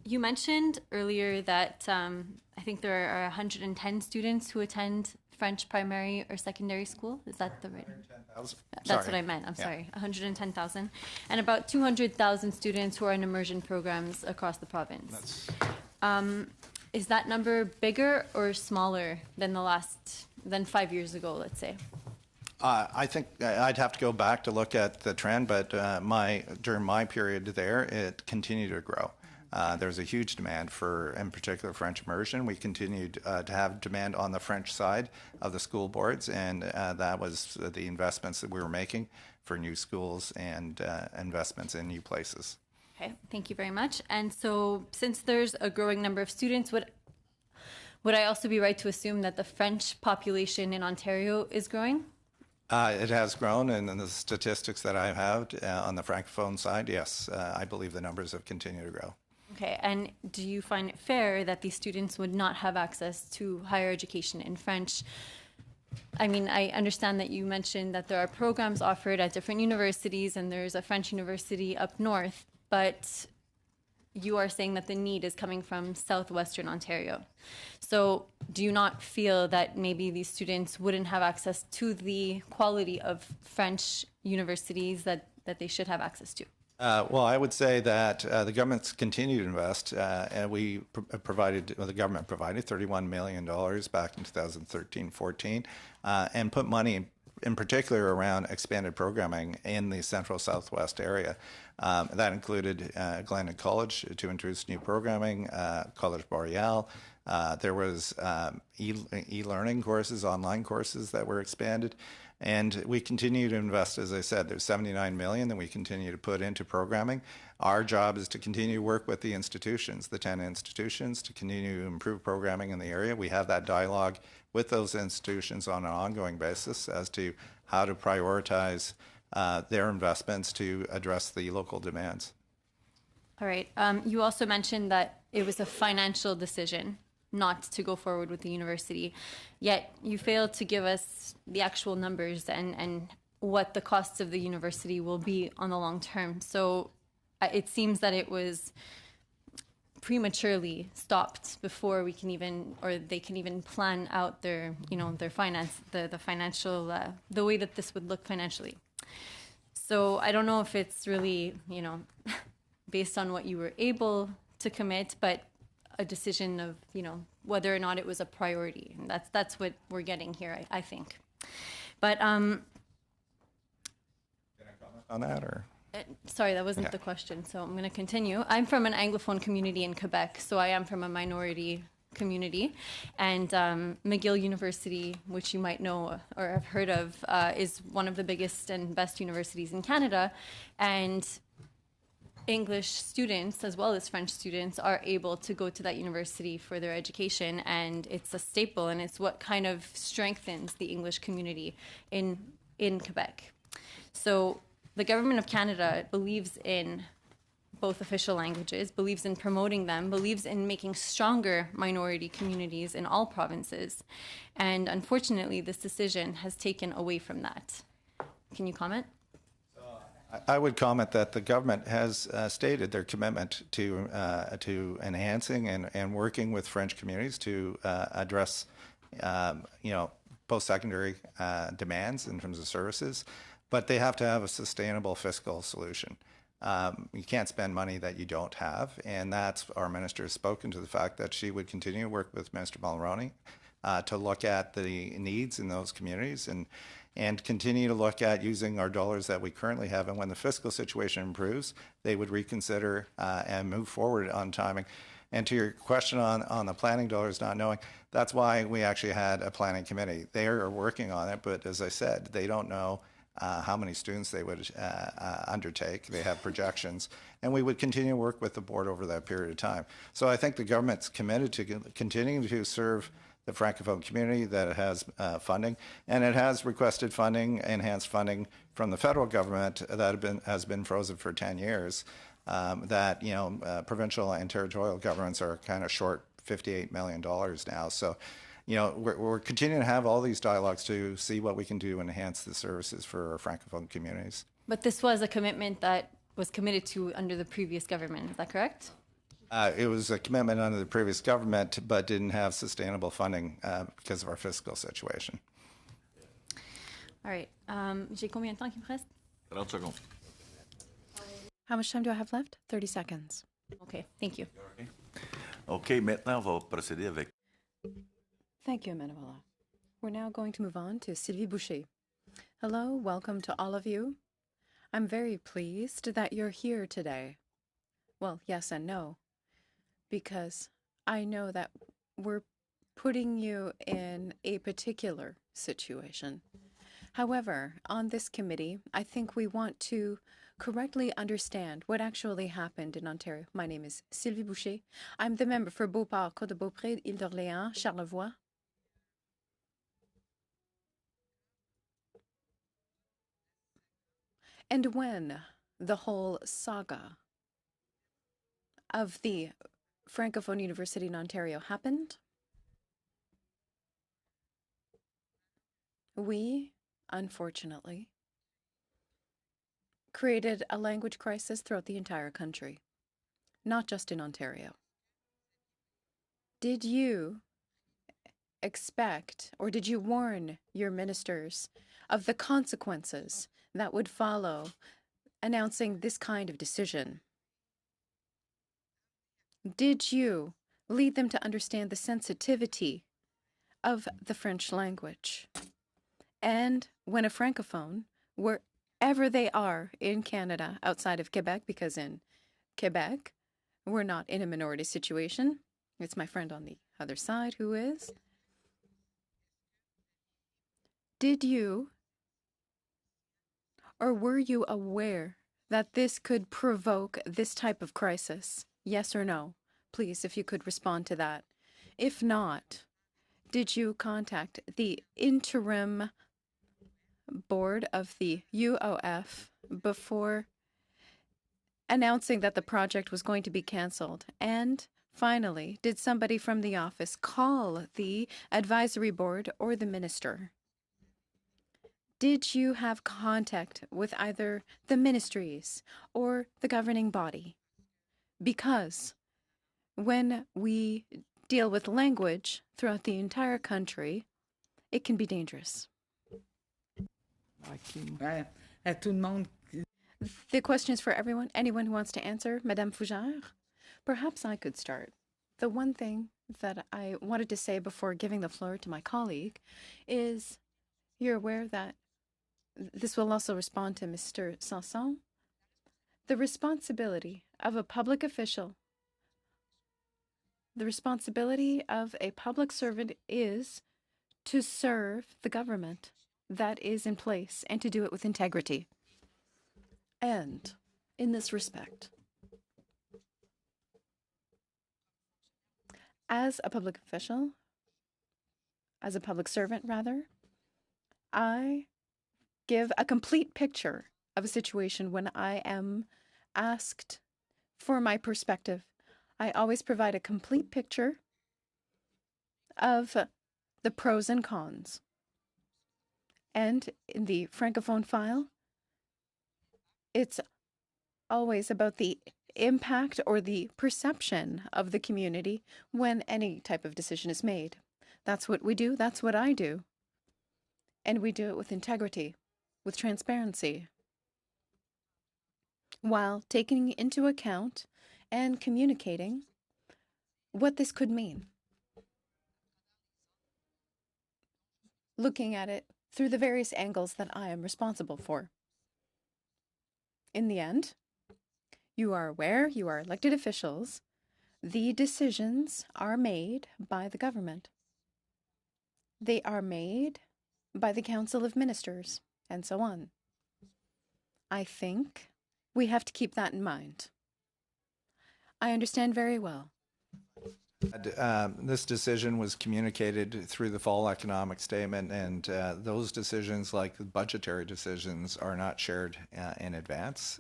you mentioned earlier that I think there are 110 students who attend French primary or secondary school. Is that the right? 110,000. That's what I meant. I'm sorry. 110,000. And about 200,000 students who are in immersion programs across the province. Is that number bigger or smaller than than 5 years ago, let's say? I think I'd have to go back to look at the trend, but during my period there, it continued to grow. There's a huge demand for, in particular, French immersion. We continued to have demand on the French side of the school boards, and that was the investments that we were making for new schools and investments in new places. Okay, thank you very much. And so since there's a growing number of students, would I also be right to assume that the French population in Ontario is growing? It has grown, and in the statistics that I have on the Francophone side, yes, I believe the numbers have continued to grow. Okay, and do you find it fair that these students would not have access to higher education in French? I mean, I understand that you mentioned that there are programs offered at different universities and there's a French university up north, but you are saying that the need is coming from southwestern Ontario. So do you not feel that maybe these students wouldn't have access to the quality of French universities that they should have access to? Well, I would say that the government's continued to invest, and the government provided $31 million back in 2013-14, and put money in particular around expanded programming in the central southwest area. That included Glendon College to introduce new programming, College Boreal. There was e-learning courses, online courses that were expanded. And we continue to invest, as I said, there's $79 million that we continue to put into programming. Our job is to continue to work with the institutions, the 10 institutions, to continue to improve programming in the area. We have that dialogue with those institutions on an ongoing basis as to how to prioritize their investments to address the local demands. All right. You also mentioned that it was a financial decision not to go forward with the university, yet you failed to give us the actual numbers and what the costs of the university will be on the long term. So it seems that it was prematurely stopped before we can even, or they can even plan out their, their finance, the financial, the way that this would look financially. So I don't know if it's really, based on what you were able to commit, but a decision of, whether or not it was a priority. And that's what we're getting here, I think. But Can I comment on that, or? Sorry, that wasn't the question, so I'm going to continue. I'm from an Anglophone community in Quebec, so I am from a minority community. And McGill University, which you might know or have heard of, is one of the biggest and best universities in Canada. And English students, as well as French students, are able to go to that university for their education, and it's a staple, and it's what kind of strengthens the English community in Quebec. So the government of Canada believes in both official languages, believes in promoting them, believes in making stronger minority communities in all provinces. And unfortunately, this decision has taken away from that. Can you comment? I would comment that the government has stated their commitment to enhancing and working with French communities to address, post-secondary demands in terms of services, but they have to have a sustainable fiscal solution. You can't spend money that you don't have, and that's our minister has spoken to the fact that she would continue to work with Minister Mulroney to look at the needs in those communities and continue to look at using our dollars that we currently have. And when the fiscal situation improves, they would reconsider and move forward on timing. And to your question on the planning dollars not knowing, that's why we actually had a planning committee. They are working on it, but as I said, they don't know how many students they would undertake. They have projections, and we would continue to work with the board over that period of time. So I think the government's committed to continuing to serve the Francophone community, that it has funding, and it has requested funding, enhanced funding from the federal government that has been frozen for 10 years. Provincial and territorial governments are kind of short $58 million now. So, we're continuing to have all these dialogues to see what we can do to enhance the services for our Francophone communities. But this was a commitment that was committed to under the previous government. Is that correct? It was a commitment under the previous government, but didn't have sustainable funding because of our fiscal situation. All right. J'ai combien de temps qui me reste? 30 secondes. How much time do I have left? 30 seconds. Okay, thank you. OK, maintenant, on va procéder avec... Thank you, Manuela. We're now going to move on to Sylvie Boucher. Hello, welcome to all of you. I'm very pleased that you're here today. Well, yes and no, because I know that we're putting you in a particular situation. However, on this committee, I think we want to correctly understand what actually happened in Ontario. My name is Sylvie Boucher. I'm the member for Beauport, Côte-de-Beaupré, Île-d'Orléans, Charlevoix. And when the whole saga of the Francophone University in Ontario happened, we, unfortunately, created a language crisis throughout the entire country, not just in Ontario. Did you expect, or did you warn your ministers of the consequences that would follow announcing this kind of decision? Did you lead them to understand the sensitivity of the French language? And when a Francophone, wherever they are in Canada, outside of Quebec, because in Quebec, we're not in a minority situation. It's my friend on the other side who is. Did you, or were you aware that this could provoke this type of crisis? Yes or no? Please, if you could respond to that. If not, did you contact the interim board of the UOF before announcing that the project was going to be canceled? And finally, did somebody from the office call the advisory board or the minister? Did you have contact with either the ministries or the governing body? Because when we deal with language throughout the entire country, it can be dangerous. The question is for everyone. Anyone who wants to answer? Madame Fougère? Perhaps I could start. The one thing that I wanted to say before giving the floor to my colleague is you're aware that this will also respond to Mr. Sanson. The responsibility of a public official, the responsibility of a public servant is to serve the government that is in place and to do it with integrity. And in this respect, as a public official, as a public servant rather, I give a complete picture of a situation when I am asked for my perspective. I always provide a complete picture of the pros and cons. And in the Francophone file, it's always about the impact or the perception of the community when any type of decision is made. That's what we do. That's what I do. And we do it with integrity, with transparency, while taking into account and communicating what this could mean. Looking at it through the various angles that I am responsible for. In the end, you are aware, you are elected officials, the decisions are made by the government. They are made by the Council of Ministers, and so on. I think we have to keep that in mind. I understand very well. This decision was communicated through the fall economic statement, and those decisions, like the budgetary decisions, are not shared in advance.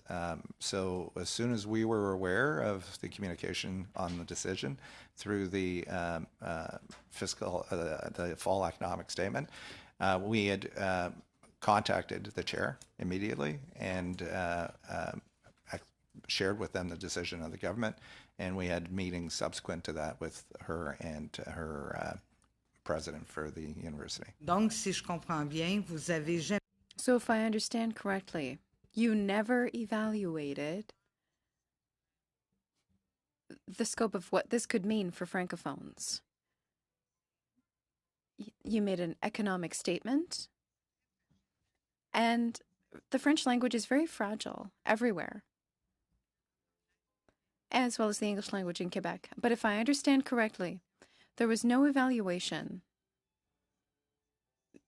So as soon as we were aware of the communication on the decision through the the fall economic statement, we had contacted the chair immediately and shared with them the decision of the government. And we had meetings subsequent to that with her and her president for the university. Donc, si je comprends bien, vous avez jamais... So if I understand correctly, you never evaluated the scope of what this could mean for Francophones. You made an economic statement, and the French language is very fragile everywhere, as well as the English language in Quebec. But if I understand correctly, there was no evaluation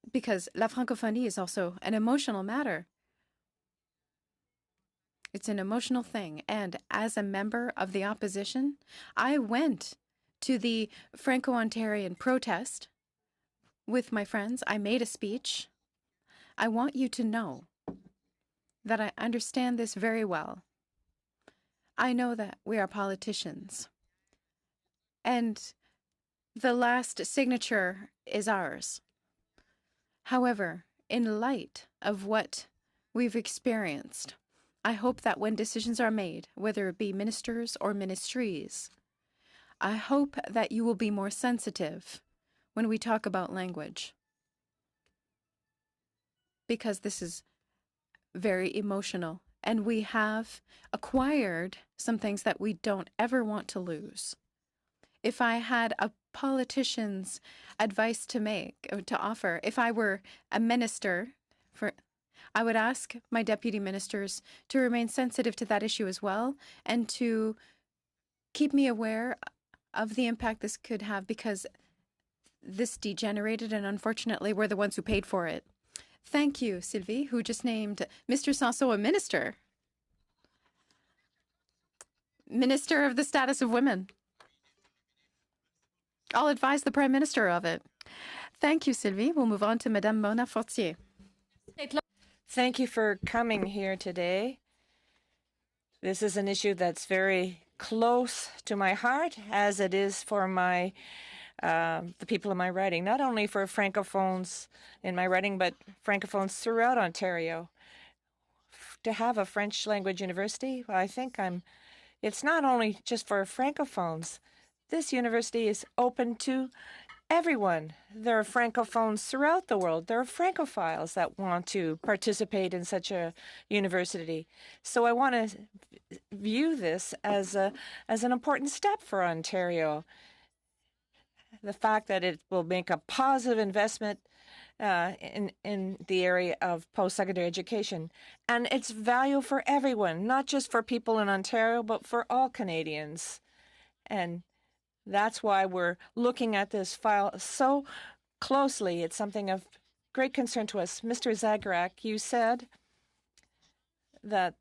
because la francophonie is also an emotional matter. It's an emotional thing. And as a member of the opposition, I went to the Franco-Ontarian protest with my friends. I made a speech. I want you to know that I understand this very well. I know that we are politicians, and the last signature is ours. However, in light of what we've experienced, I hope that when decisions are made, whether it be ministers or ministries, I hope that you will be more sensitive when we talk about language, because this is very emotional. And we have acquired some things that we don't ever want to lose. If I had a politician's advice to offer, if I were a minister, I would ask my deputy ministers to remain sensitive to that issue as well, and to keep me aware of the impact this could have, because this degenerated, and unfortunately we're the ones who paid for it. Thank you, Sylvie, who just named Mr. Sanso a minister. Minister of the Status of Women. I'll advise the Prime Minister of it. Thank you, Sylvie. We'll move on to Madame Mona Fortier. Thank you for coming here today. This is an issue that's very close to my heart, as it is for my the people in my riding, not only for Francophones in my riding, but Francophones throughout Ontario. To have a French language university, well, I think it's not only just for Francophones. This university is open to everyone. There are Francophones throughout the world. There are Francophiles that want to participate in such a university. So I want to view this as an important step for Ontario. The fact that it will make a positive investment in the area of post-secondary education. And it's value for everyone, not just for people in Ontario, but for all Canadians. And that's why we're looking at this file so closely. It's something of great concern to us. Mr. Zagorak, you said that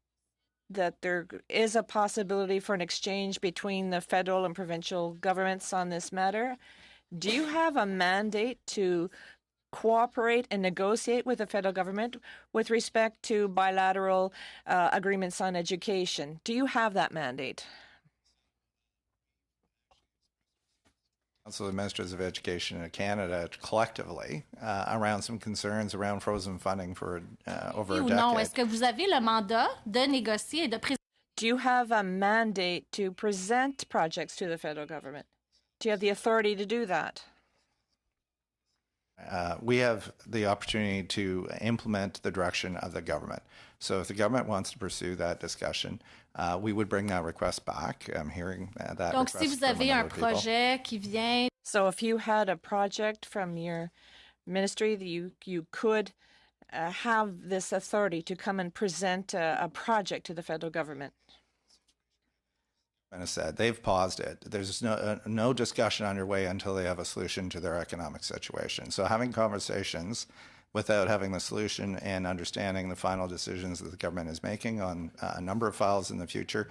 there is a possibility for an exchange between the federal and provincial governments on this matter. Do you have a mandate to cooperate and negotiate with the federal government with respect to bilateral agreements on education? Do you have that mandate? Council of Ministers of Education in Canada collectively around some concerns around frozen funding for over a Oui ou non? decade. Est-ce que vous avez le mandat de négocier et de présenter? Do you have a mandate to present projects to the federal government? Do you have the authority to do that? We have the opportunity to implement the direction of the government. So if the government wants to pursue that discussion, we would bring that request back. I'm hearing that Donc, request si vous from a avez number un of people. projet qui vient So if you had a project from your ministry, that you could have this authority to come and present a project to the federal government. I said they've paused it. There's no discussion underway until they have a solution to their economic situation. So having conversations without having the solution and understanding the final decisions that the government is making on a number of files in the future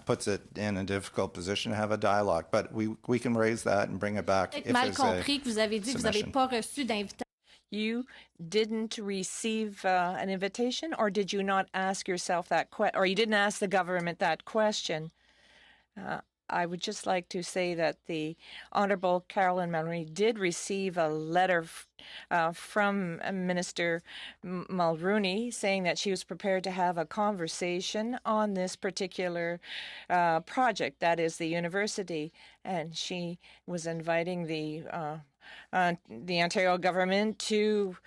puts it in a difficult position to have a dialogue. But we can raise that and bring it back if mal there's compris que vous avez dit que vous n'avez submission. pas reçu d'invitation. You didn't receive an invitation, or did you not ask yourself that question, or you didn't ask the government that question? I would just like to say that the Honourable Caroline Mulroney did receive a letter from Minister Mulroney saying that she was prepared to have a conversation on this particular project, that is the university, and she was inviting the Ontario government to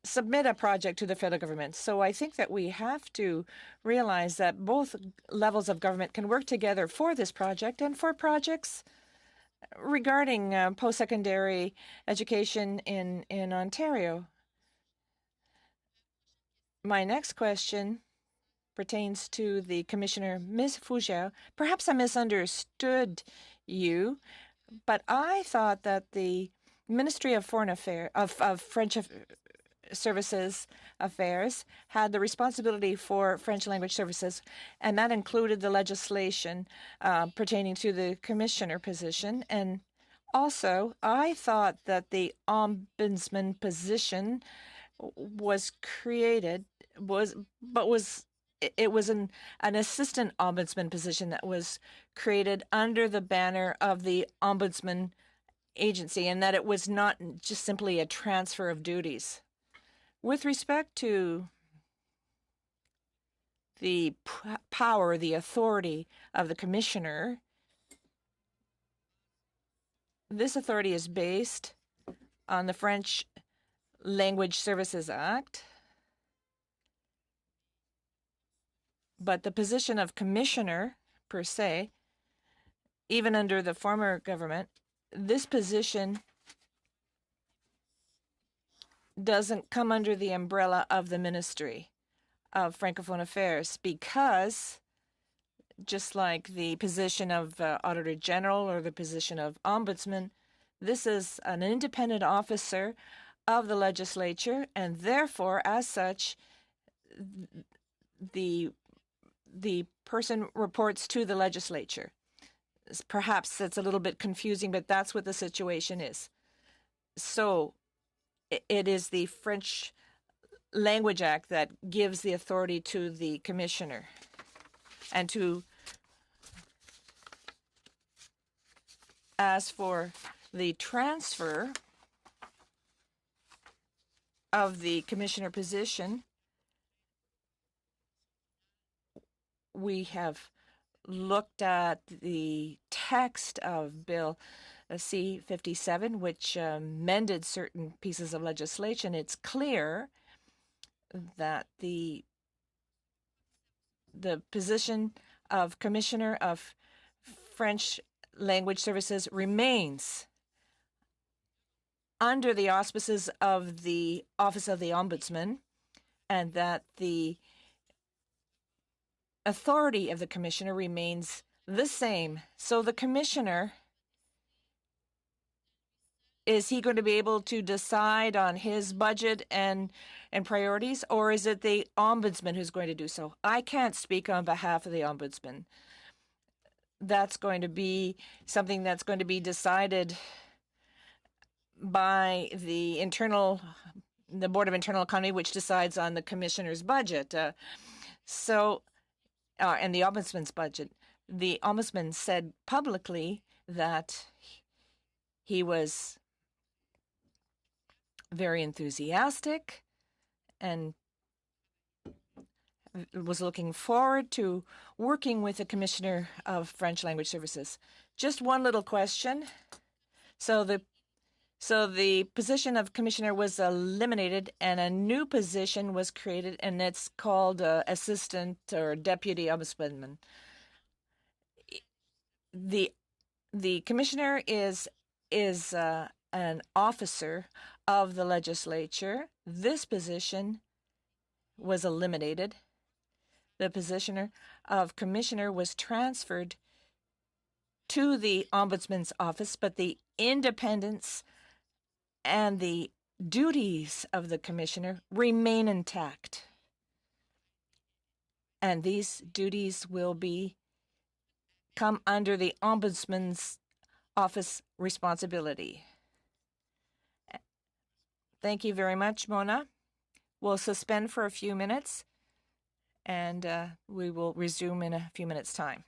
submit a project to the federal government. So I think that we have to realize that both levels of government can work together for this project and for projects regarding post-secondary education in Ontario. My next question pertains to the Commissioner, Ms. Fougere. Perhaps I misunderstood you, but I thought that the Ministry of Foreign Affairs, of French Services Affairs, had the responsibility for French language services, and that included the legislation pertaining to the commissioner position. And also, I thought that the ombudsman position was created, it was an assistant ombudsman position that was created under the banner of the ombudsman agency, and that it was not just simply a transfer of duties. With respect to the power, the authority of the commissioner, this authority is based on the French Language Services Act, but the position of commissioner, per se, even under the former government, this position doesn't come under the umbrella of the Ministry of Francophone Affairs, because just like the position of Auditor General or the position of Ombudsman, this is an independent officer of the legislature, and therefore, as such, the person reports to the legislature. Perhaps that's a little bit confusing, but that's what the situation is. So it is the French Language Act that gives the authority to the commissioner. And as for the transfer of the commissioner position, we have looked at the text of Bill C-57, which amended certain pieces of legislation. It's clear that the position of Commissioner of French Language Services remains under the auspices of the Office of the Ombudsman, and that the authority of the commissioner remains the same. So the commissioner, is he going to be able to decide on his budget and priorities, or is it the ombudsman who's going to do so? I can't speak on behalf of the ombudsman. That's going to be something that's going to be decided by the Board of Internal Economy, which decides on the commissioner's budget. And the ombudsman's budget. the ombudsman said publicly that he was very enthusiastic and was looking forward to working with the Commissioner of French Language Services. Just one little question. So the position of commissioner was eliminated and a new position was created, and it's called assistant or deputy ombudsman. The commissioner is an officer of the legislature. This position was eliminated. The position of commissioner was transferred to the ombudsman's office, but the independence and the duties of the commissioner remain intact. And these duties will come under the ombudsman's office responsibility. Thank you very much, Mona. We'll suspend for a few minutes, and we will resume in a few minutes' time.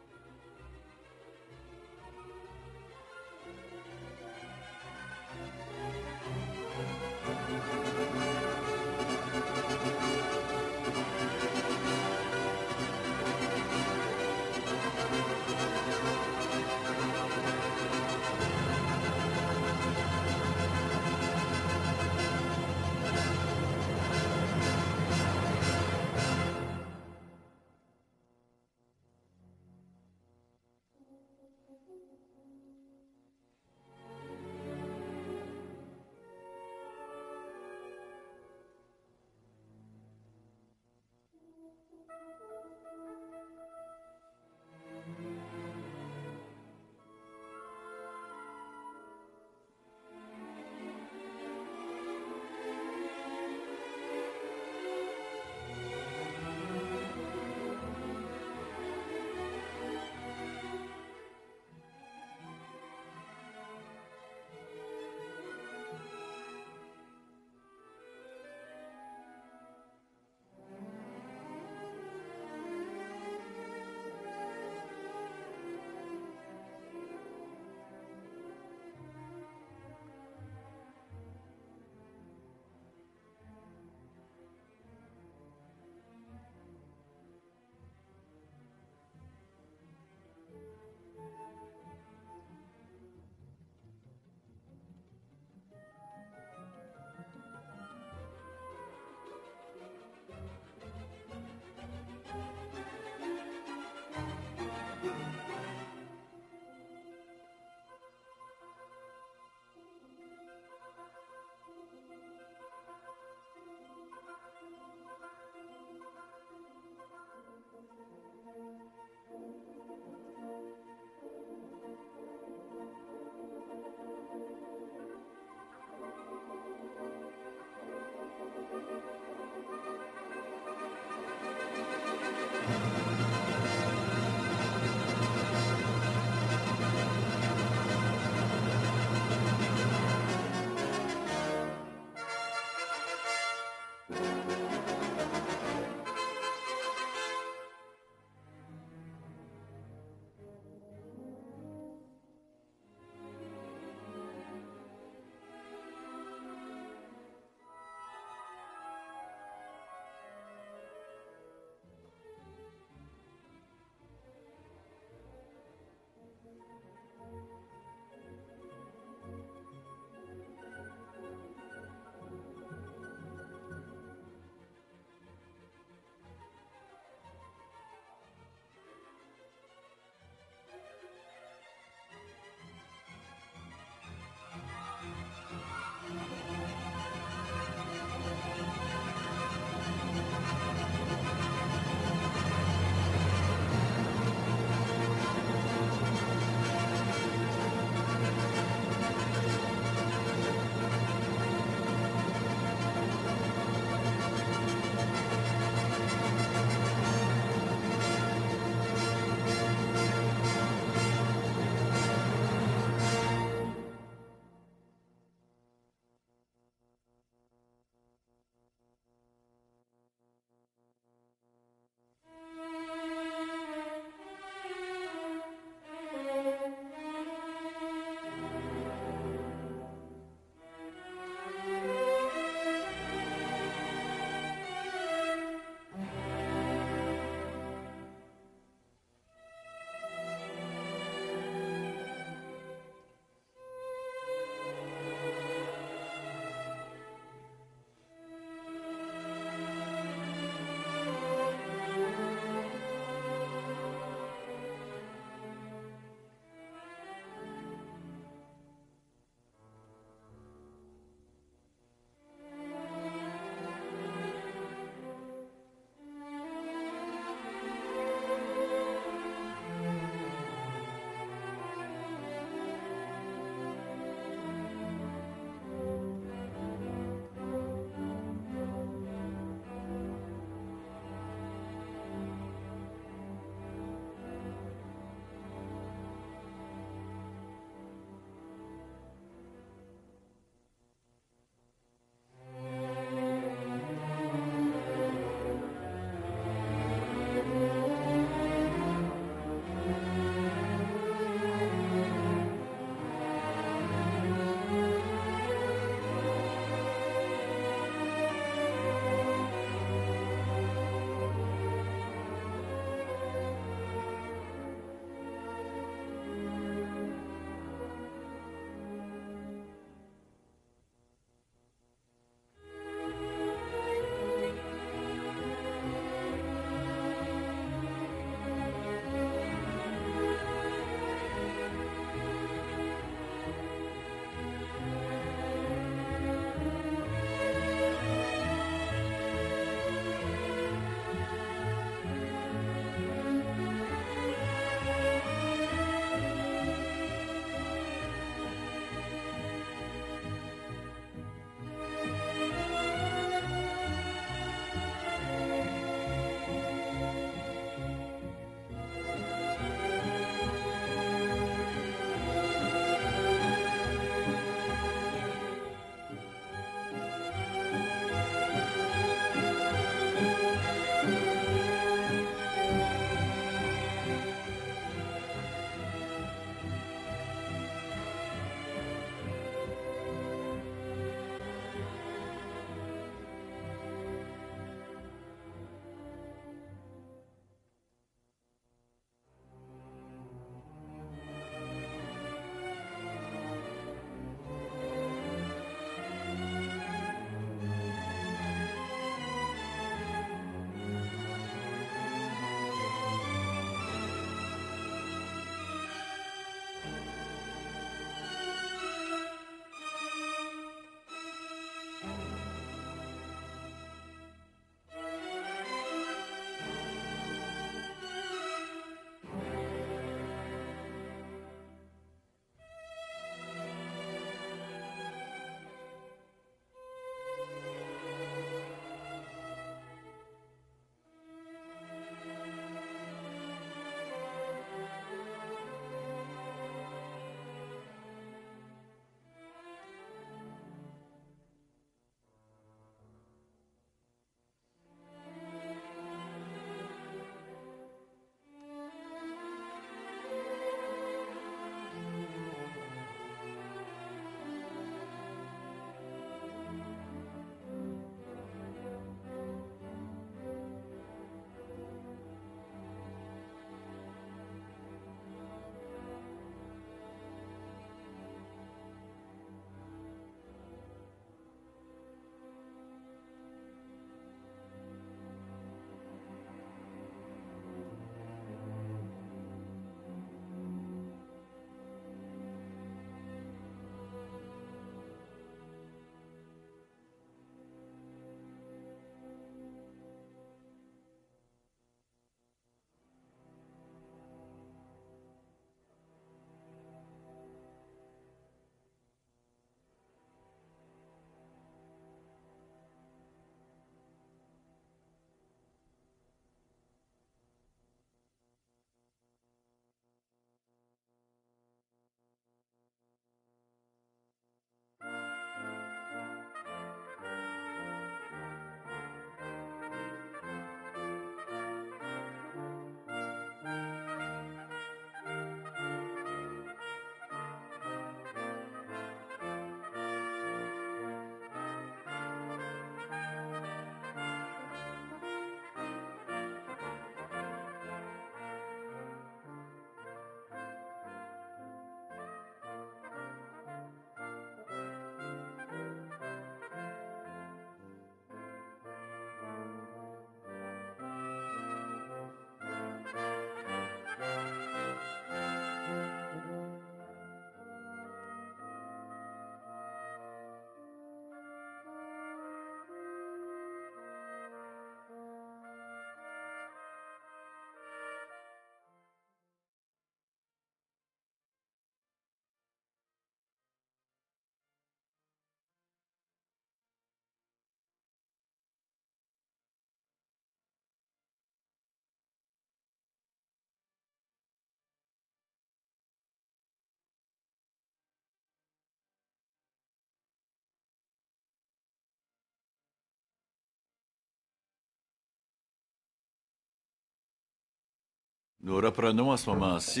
Nous reprenons à ce moment-ci.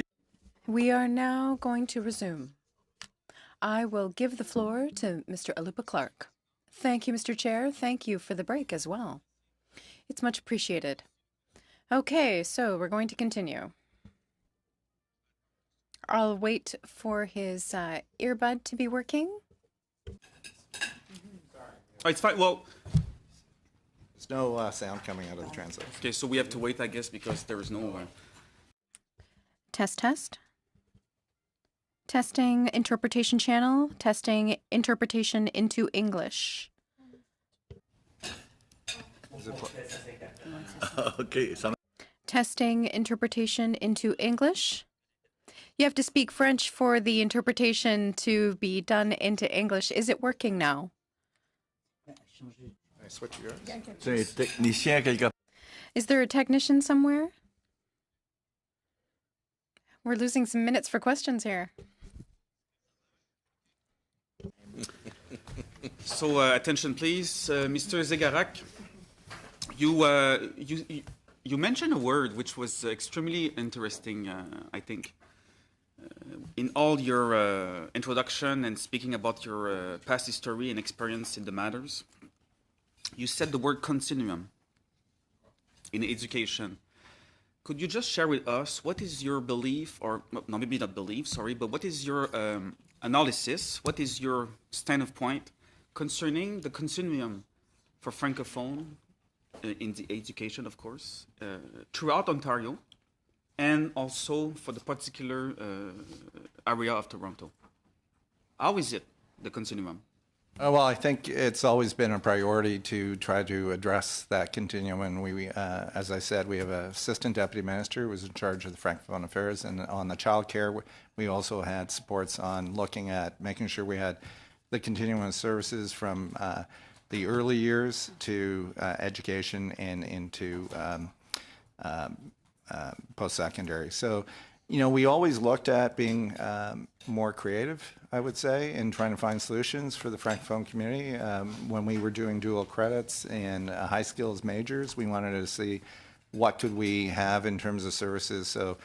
We are now going to resume. I will give the floor to Mr. Alupa Clark. Thank you, Mr. Chair. Thank you for the break as well. It's much appreciated. Okay, so we're going to continue. I'll wait for his earbud to be working. Oh, it's fine. Well, There's no sound coming out of the translator. okay, so we have to wait, I guess, because there is no. Test, test. Testing interpretation channel. Testing interpretation into English. OK. Testing interpretation into English. You have to speak French for the interpretation to be done into English. Is it working now? I switch yours. C'est un technicien quelque. Is there a technician somewhere? We're losing some minutes for questions here. So attention, please, Mr. Zegarac. You mentioned a word which was extremely interesting, I think. In all your introduction and speaking about your past history and experience in the matters, you said the word continuum in education. Could you just share with us what is your belief, or no, maybe not belief, sorry, but what is your analysis, what is your standpoint concerning the continuum for Francophone in the education, of course, throughout Ontario, and also for the particular area of Toronto? How is it, the continuum? Well, I think it's always been a priority to try to address that continuum. And we, as I said, we have an assistant deputy minister who was in charge of the Francophone affairs. And on the childcare, we also had supports on looking at making sure we had the continuum of services from the early years to education and into post-secondary. So, you know, we always looked at being more creative, I would say, in trying to find solutions for the Francophone community. When we were doing dual credits and high skills majors, we wanted to see what could we have in terms of services, so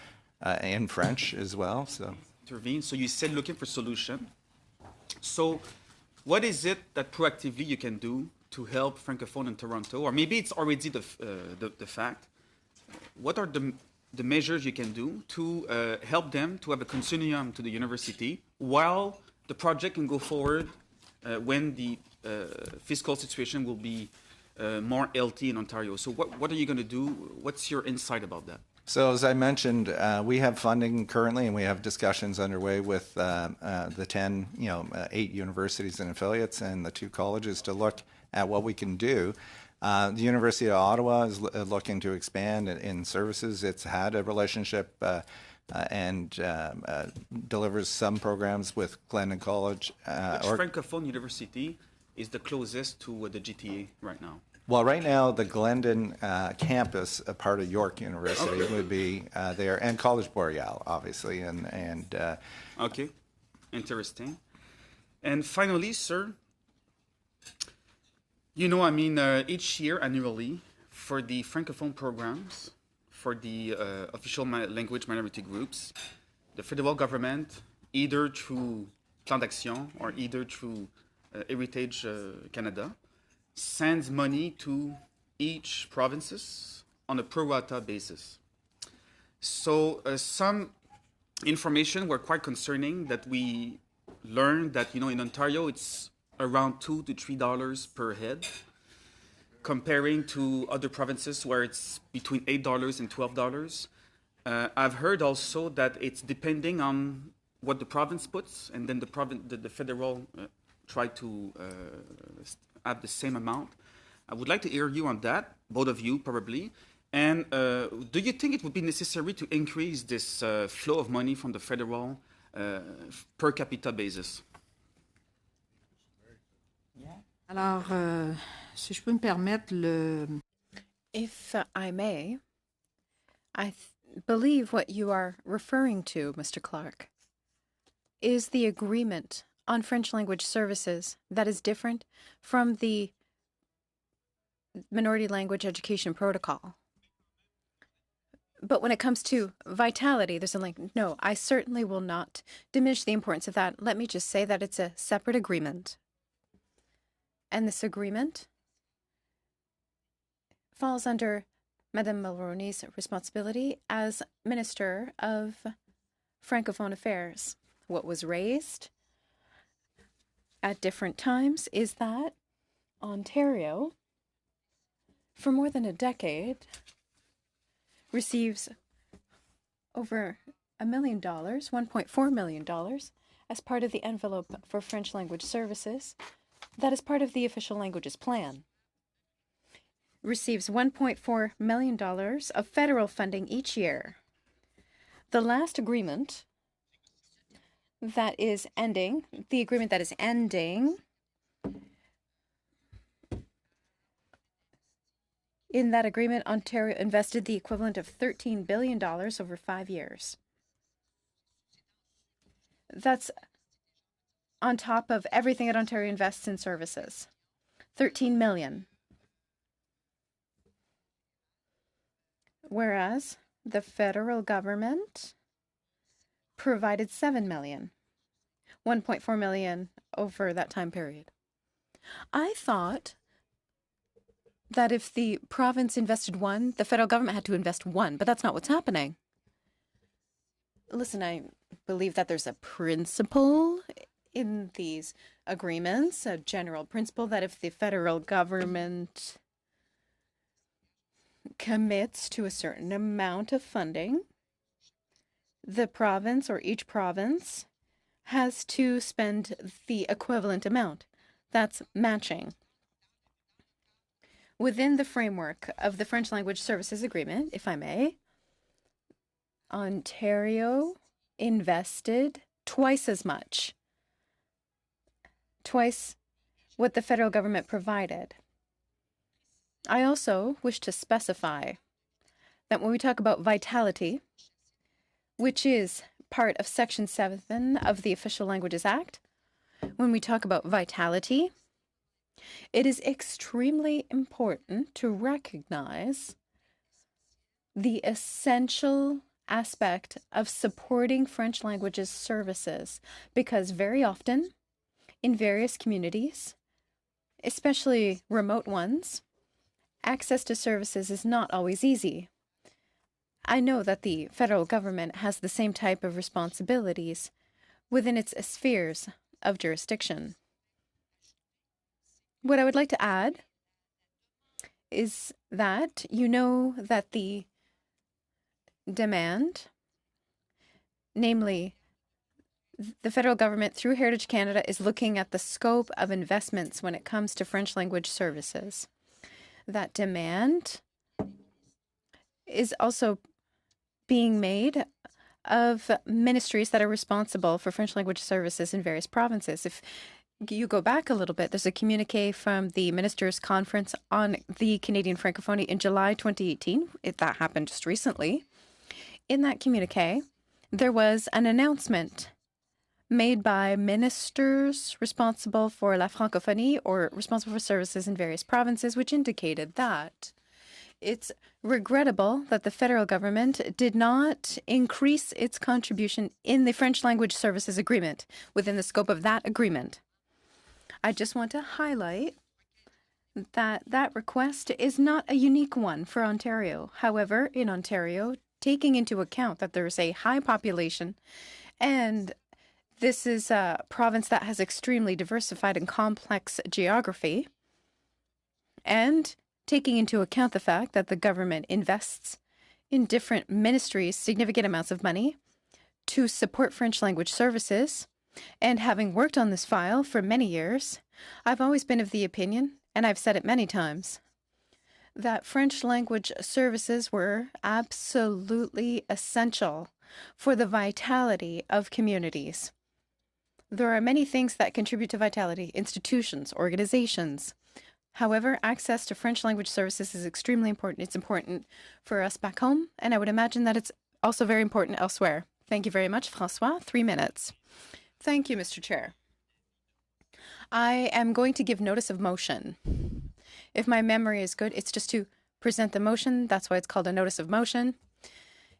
in French as well. So, Intervene. So you said looking for solution. So what is it that proactively you can do to help Francophone in Toronto? Or maybe it's already the fact. What are the measures you can do to help them to have a continuum to the university while the project can go forward when the fiscal situation will be more healthy in Ontario? So what are you going to do? What's your insight about that? So as I mentioned, we have funding currently, and we have discussions underway with the 10, 8 universities and affiliates and the 2 colleges to look at what we can do. The University of Ottawa is looking to expand in services. It's had a relationship and delivers some programs with Glendon College. Which Francophone university is the closest to the GTA right now? Well, right now, the Glendon campus, a part of York University, would be there, and College Boreal, obviously. And Okay, interesting. And finally, sir, you know, I mean, each year, annually, for the Francophone programs, for the official language minority groups, the federal government, either through Plan d'Action or either through Heritage Canada, sends money to each provinces on a pro rata basis. So some information were quite concerning that we learned that, you know, in Ontario, it's around $2 to $3 per head, comparing to other provinces where it's between $8 and $12. I've heard also that it's depending on what the province puts, and then the federal try to have the same amount. I would like to hear you on that, both of you probably. And do you think it would be necessary to increase this flow of money from the federal per capita basis? Alors, si je peux me permettre, If I may, I believe what you are referring to, Mr. Clark, is the agreement on French language services that is different from the Minority Language Education Protocol. But when it comes to vitality, there's a link. No, I certainly will not diminish the importance of that. Let me just say that it's a separate agreement. And this agreement falls under Madame Mulroney's responsibility as Minister of Francophone Affairs. What was raised at different times is that Ontario, for more than a decade, receives over $1 million, $1.4 million, as part of the envelope for French language services. That is part of the official languages plan. Receives $1.4 million of federal funding each year. The last agreement that is ending, in that agreement, Ontario invested the equivalent of $13 billion over 5 years. That's on top of everything that Ontario invests in services. $13 million. Whereas the federal government provided $7 million, $1.4 million over that time period. I thought that if the province invested $1, the federal government had to invest $1, but that's not what's happening. Listen, I believe that there's a principle in these agreements, a general principle that if the federal government commits to a certain amount of funding, the province or each province has to spend the equivalent amount. That's matching. Within the framework of the French Language Services Agreement, if I may, Ontario invested twice as much, twice what the federal government provided. I also wish to specify that when we talk about vitality, which is part of Section 7 of the Official Languages Act, when we talk about vitality, it is extremely important to recognize the essential aspect of supporting French languages services, because very often in various communities, especially remote ones, access to services is not always easy. I know that the federal government has the same type of responsibilities within its spheres of jurisdiction. What I would like to add is that you know that the demand, namely the federal government through Heritage Canada, is looking at the scope of investments when it comes to French language services. That demand is also being made of ministries that are responsible for French language services in various provinces. If you go back a little bit, there's a communique from the Ministers' Conference on the Canadian Francophonie in July 2018. That happened just recently. In that communique, there was an announcement made by ministers responsible for la francophonie or responsible for services in various provinces, which indicated that it's regrettable that the federal government did not increase its contribution in the French language services agreement within the scope of that agreement. I just want to highlight that that request is not a unique one for Ontario. However, in Ontario, taking into account that there is a high population and this is a province that has extremely diversified and complex geography, and taking into account the fact that the government invests in different ministries significant amounts of money to support French language services, and having worked on this file for many years, I've always been of the opinion, and I've said it many times, that French language services were absolutely essential for the vitality of communities. There are many things that contribute to vitality: institutions, organizations. However, access to French language services is extremely important. It's important for us back home, and I would imagine that it's also very important elsewhere. Thank you very much, François. 3 minutes. Thank you, Mr. Chair. I am going to give notice of motion. If my memory is good, it's just to present the motion. That's why it's called a notice of motion.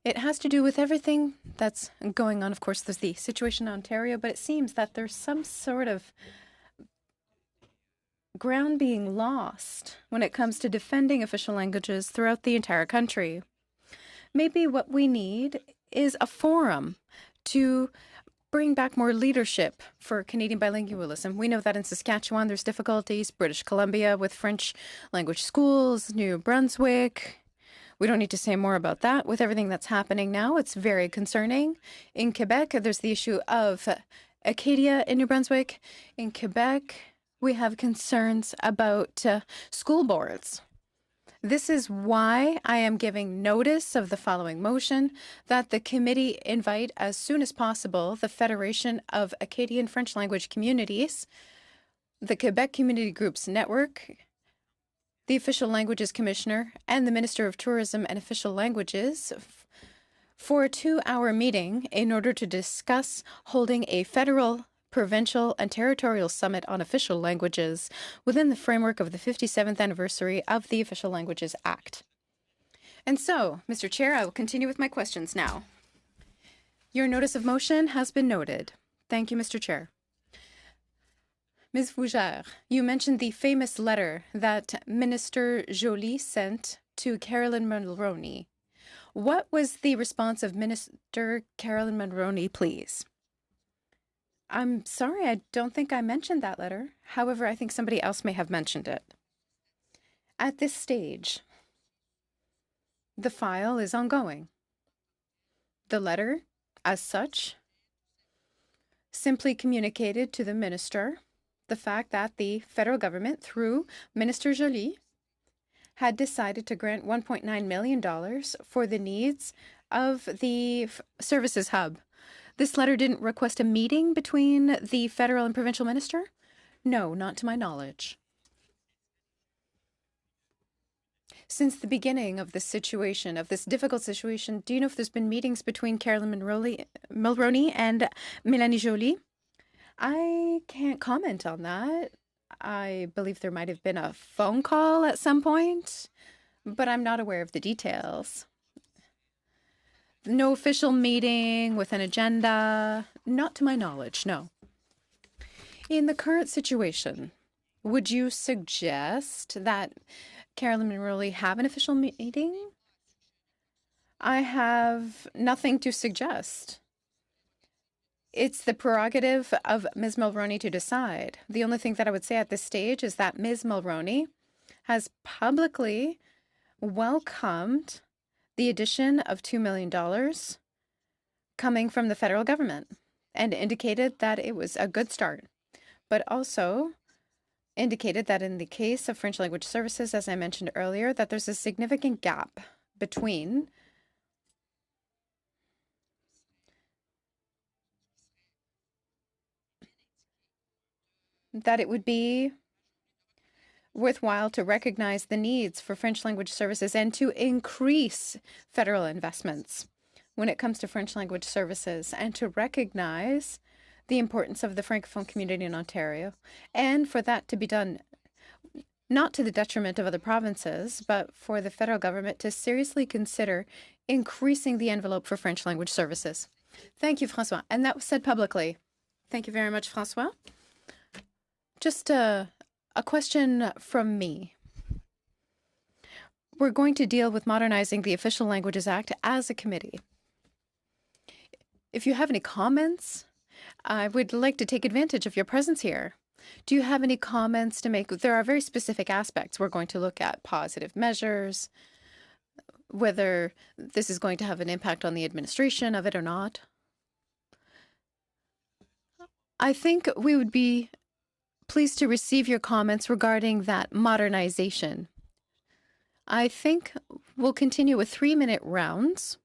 It has to do with everything that's going on. Of course, there's the situation in Ontario, but it seems that there's some sort of ground being lost when it comes to defending official languages throughout the entire country. Maybe what we need is a forum to bring back more leadership for Canadian bilingualism. We know that in Saskatchewan there's difficulties, British Columbia with French language schools, New Brunswick. We don't need to say more about that. With everything that's happening now, it's very concerning. In Quebec, there's the issue of Acadia in New Brunswick. In Quebec, we have concerns about school boards. This is why I am giving notice of the following motion that the committee invite as soon as possible the Federation of Acadian French Language Communities, the Quebec Community Groups Network, the Official Languages Commissioner, and the Minister of Tourism and Official Languages for a 2-hour meeting in order to discuss holding a federal, provincial, and territorial summit on official languages within the framework of the 57th anniversary of the Official Languages Act. And so, Mr. Chair, I will continue with my questions now. Your notice of motion has been noted. Thank you, Mr. Chair. Ms. Fougère, you mentioned the famous letter that Minister Joly sent to Carolyn Mulroney. What was the response of Minister Carolyn Mulroney, please? I'm sorry, I don't think I mentioned that letter. However, I think somebody else may have mentioned it. At this stage, the file is ongoing. The letter, as such, simply communicated to the minister the fact that the federal government, through Minister Joly, had decided to grant $1.9 million for the needs of the services hub. This letter didn't request a meeting between the federal and provincial minister? No, not to my knowledge. Since the beginning of this situation, of this difficult situation, do you know if there's been meetings between Carolyn Mulroney and Mélanie Joly? I can't comment on that. I believe there might have been a phone call at some point, but I'm not aware of the details. No official meeting with an agenda, not to my knowledge, no. In the current situation, would you suggest that Carolyn Mulroney have an official meeting? I have nothing to suggest. It's the prerogative of Ms. Mulroney to decide. The only thing that I would say at this stage is that Ms. Mulroney has publicly welcomed the addition of $2 million coming from the federal government and indicated that it was a good start, but also indicated that in the case of French language services, as I mentioned earlier, that there's a significant gap between that it would be worthwhile to recognize the needs for French language services and to increase federal investments when it comes to French language services and to recognize the importance of the Francophone community in Ontario, and for that to be done not to the detriment of other provinces, but for the federal government to seriously consider increasing the envelope for French language services. Thank you, Francois. And that was said publicly. Thank you very much, Francois. Just a question from me. We're going to deal with modernizing the Official Languages Act as a committee. If you have any comments, I would like to take advantage of your presence here. Do you have any comments to make? There are very specific aspects. We're going to look at positive measures, whether this is going to have an impact on the administration of it or not. I think we would be pleased to receive your comments regarding that modernization. I think we'll continue with 3-minute rounds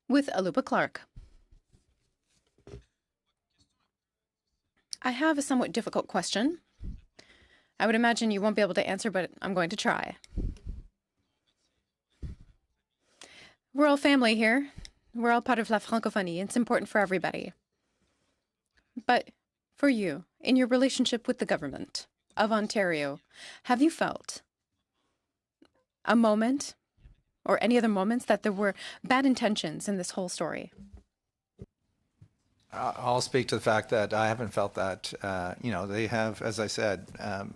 with Alupa Clark. I have a somewhat difficult question. I would imagine you won't be able to answer, but I'm going to try. We're all family here. We're all part of La Francophonie. It's important for everybody. But for you, in your relationship with the government of Ontario, have you felt a moment or any other moments that there were bad intentions in this whole story? I'll speak to the fact that I haven't felt that, they have, as I said,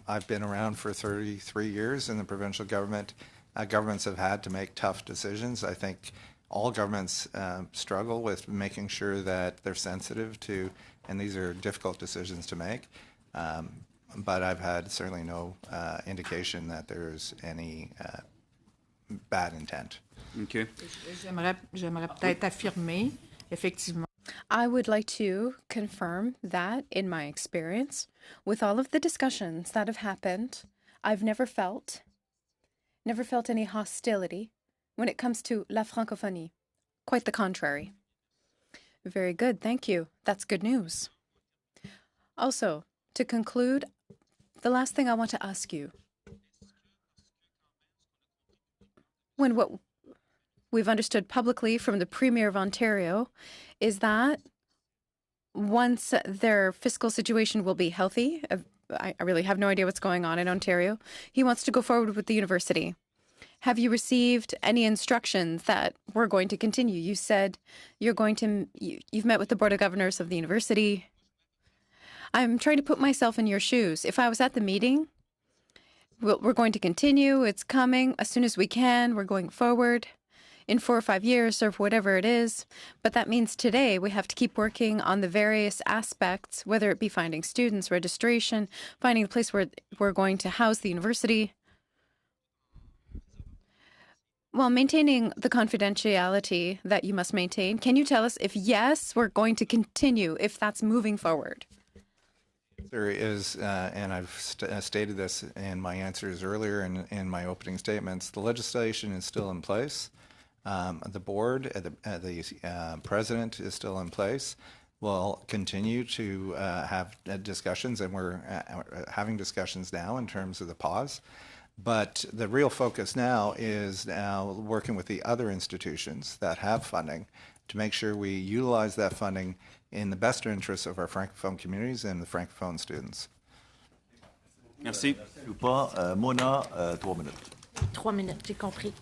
I've been around for 33 years in the provincial government. Governments have had to make tough decisions. I think all governments struggle with making sure that they're sensitive to, and these are difficult decisions to make. But I've had certainly no indication that there's any bad intent. Okay. J'aimerais peut-être affirmer, effectivement. I would like to confirm that in my experience, with all of the discussions that have happened, I've never felt any hostility when it comes to la francophonie. Quite the contrary. Very good, thank you. That's good news. Also, to conclude, the last thing I want to ask you. When what we've understood publicly from the Premier of Ontario is that once their fiscal situation will be healthy, I really have no idea what's going on in Ontario, he wants to go forward with the university. Have you received any instructions that we're going to continue? You said you've met with the Board of Governors of the university. I'm trying to put myself in your shoes. If I was at the meeting, we're going to continue. It's coming as soon as we can. We're going forward in 4 or 5 years or whatever it is. But that means today we have to keep working on the various aspects, whether it be finding students, registration, finding a place where we're going to house the university, while maintaining the confidentiality that you must maintain. Can you tell us if yes, we're going to continue, if that's moving forward? There is, and I've stated this in my answers earlier and in my opening statements, the legislation is still in place. The board, the president is still in place. We'll continue to have discussions, and we're having discussions now in terms of the pause. But the real focus now is working with the other institutions that have funding to make sure we utilize that funding in the best interests of our Francophone communities and the Francophone students. Merci. Mona, 3 minutes. 3 minutes, j'ai compris.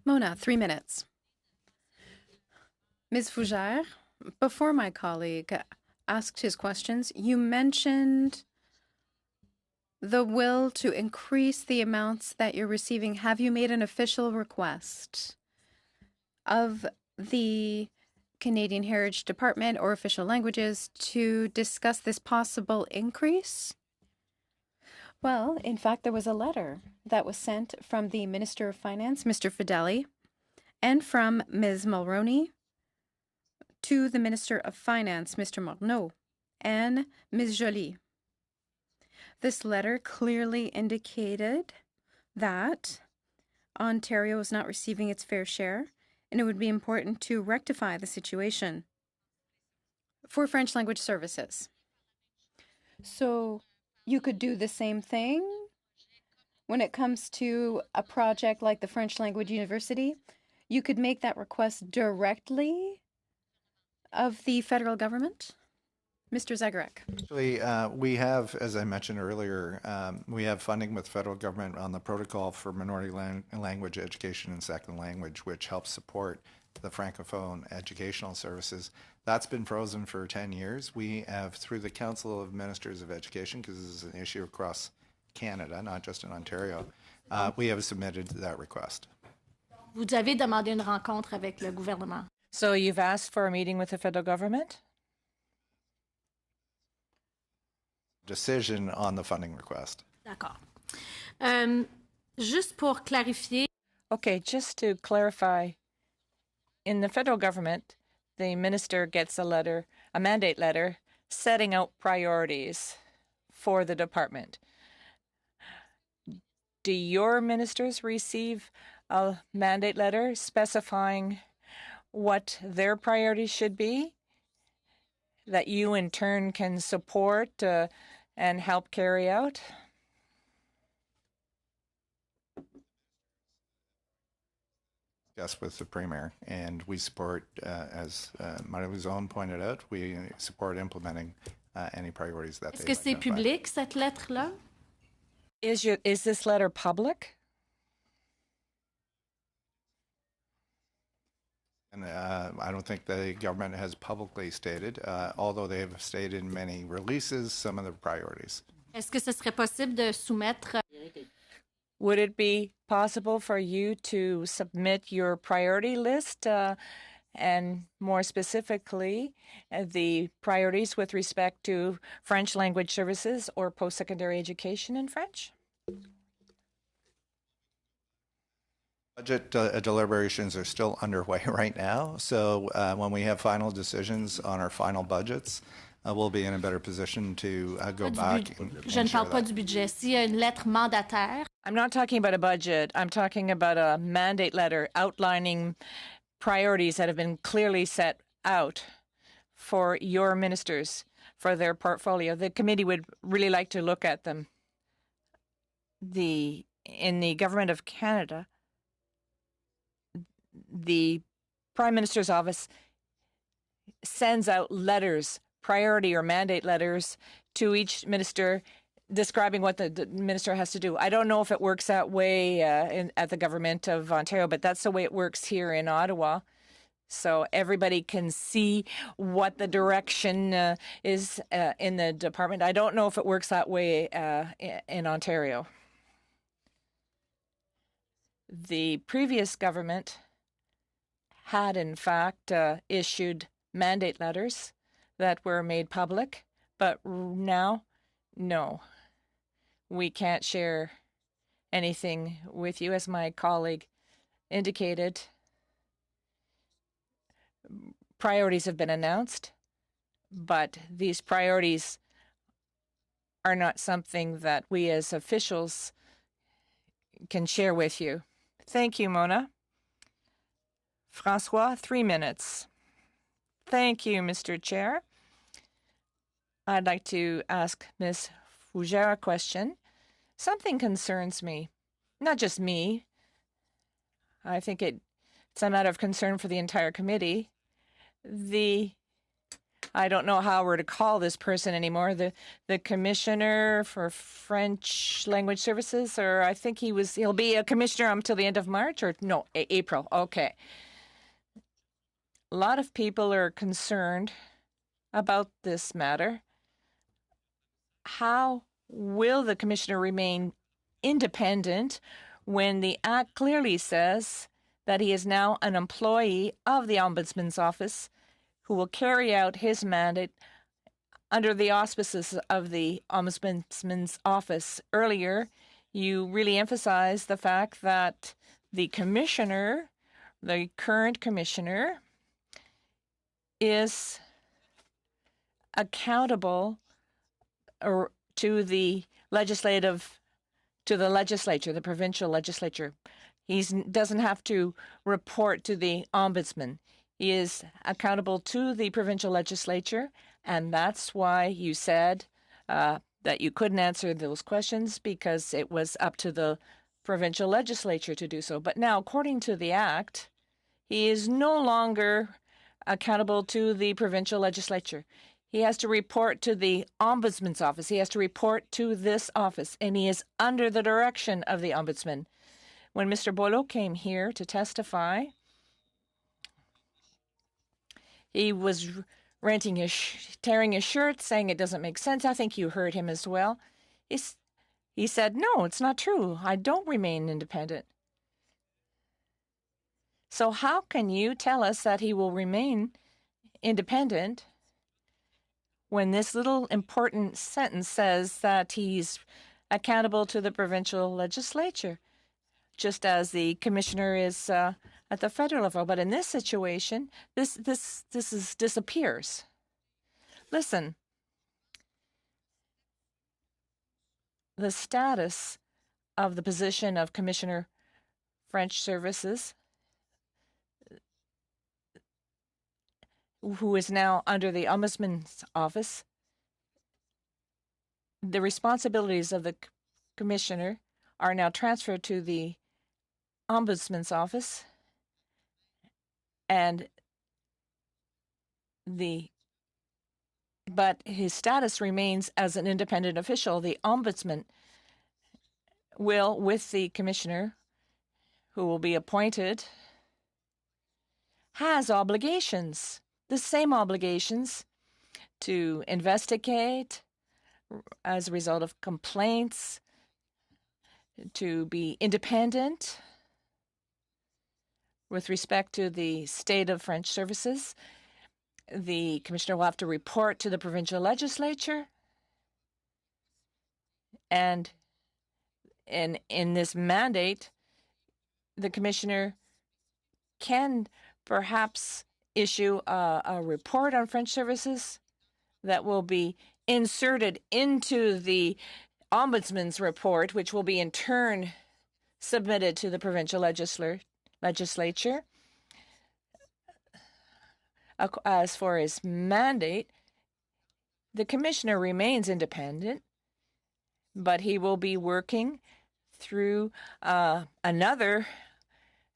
Mona, 3 minutes. Ms. Fougère, before my colleague asked his questions, you mentioned the will to increase the amounts that you're receiving. Have you made an official request of the Canadian Heritage Department or official languages to discuss this possible increase? Well, in fact, there was a letter that was sent from the Minister of Finance, Mr. Fedeli, and from Ms. Mulroney to the Minister of Finance, Mr. Morneau, and Ms. Joly. This letter clearly indicated that Ontario is not receiving its fair share, and it would be important to rectify the situation for French language services. So you could do the same thing when it comes to a project like the French Language University. You could make that request directly of the federal government. Mr. Zagarek. Actually, we have, as I mentioned earlier, we have funding with the federal government on the protocol for minority language education and second language, which helps support the Francophone educational services. That's been frozen for 10 years. We have, through the Council of Ministers of Education, because this is an issue across Canada, not just in Ontario, we have submitted that request. Vous avez demandé une rencontre avec le gouvernement. So you've asked for a meeting with the federal government? Decision on the funding request. D'accord. Juste pour clarifier. Okay, just to clarify, in the federal government, the minister gets a mandate letter, setting out priorities for the department. Do your ministers receive a mandate letter specifying what their priorities should be that you in turn can support and help carry out? Yes, with the Premier, and we support, as Marie-Luzon pointed out, we support implementing any priorities that Est-ce they que c'est identify. public, cette lettre-là? Is this letter public? I don't think the government has publicly stated, although they have stated in many releases some of their priorities. Est-ce que ce serait possible de soumettre Would it be possible for you to submit your priority list and more specifically the priorities with respect to French language services or post-secondary education in French? Budget deliberations are still underway right now, so when we have final decisions on our final budgets, we'll be in a better position to go back and Je ne share parle pas that. du budget. S'il y a une lettre mandataire, I'm not talking about a budget. I'm talking about a mandate letter outlining priorities that have been clearly set out for your ministers, for their portfolio. The committee would really like to look at them. In the Government of Canada, the Prime Minister's office sends out letters, priority or mandate letters, to each minister describing what the minister has to do. I don't know if it works that way at the Government of Ontario, but that's the way it works here in Ottawa. So everybody can see what the direction is in the department. I don't know if it works that way in Ontario. The previous government had, in fact, issued mandate letters that were made public, but now, no. We can't share anything with you, as my colleague indicated. Priorities have been announced, but these priorities are not something that we as officials can share with you. Thank you, Mona. Francois, 3 minutes. Thank you, Mr. Chair. I'd like to ask Ms. Fougere a question. Something concerns me. Not just me. I think it's a matter of concern for the entire committee. I don't know how we're to call this person anymore. The Commissioner for French Language Services, or I think he'll be a commissioner until the end of March, or no, April. Okay. A lot of people are concerned about this matter. How will the commissioner remain independent when the Act clearly says that he is now an employee of the Ombudsman's office who will carry out his mandate under the auspices of the Ombudsman's office? Earlier, you really emphasized the fact that the commissioner, the current commissioner, is accountable to the legislature, the provincial legislature. He doesn't have to report to the ombudsman. He is accountable to the provincial legislature, and that's why you said that you couldn't answer those questions, because it was up to the provincial legislature to do so. But now, according to the Act, he is no longer accountable to the provincial legislature. He has to report to the Ombudsman's office. He has to report to this office, and he is under the direction of the Ombudsman. When Mr. Boileau came here to testify, he was tearing his shirt, saying it doesn't make sense. I think you heard him as well. He said, no, it's not true. I don't remain independent. So how can you tell us that he will remain independent when this little important sentence says that he's accountable to the provincial legislature, just as the commissioner is at the federal level? But in this situation, this disappears. Listen, the status of the position of Commissioner French Services, who is now under the Ombudsman's office, the responsibilities of the commissioner are now transferred to the Ombudsman's office, but his status remains as an independent official. The Ombudsman will, with the commissioner who will be appointed, has obligations, the same obligations to investigate as a result of complaints, to be independent with respect to the state of French services. The commissioner will have to report to the provincial legislature. And in this mandate, the commissioner can perhaps issue a report on French services that will be inserted into the ombudsman's report, which will be in turn submitted to the provincial legislature. As for his mandate, the commissioner remains independent, but he will be working through another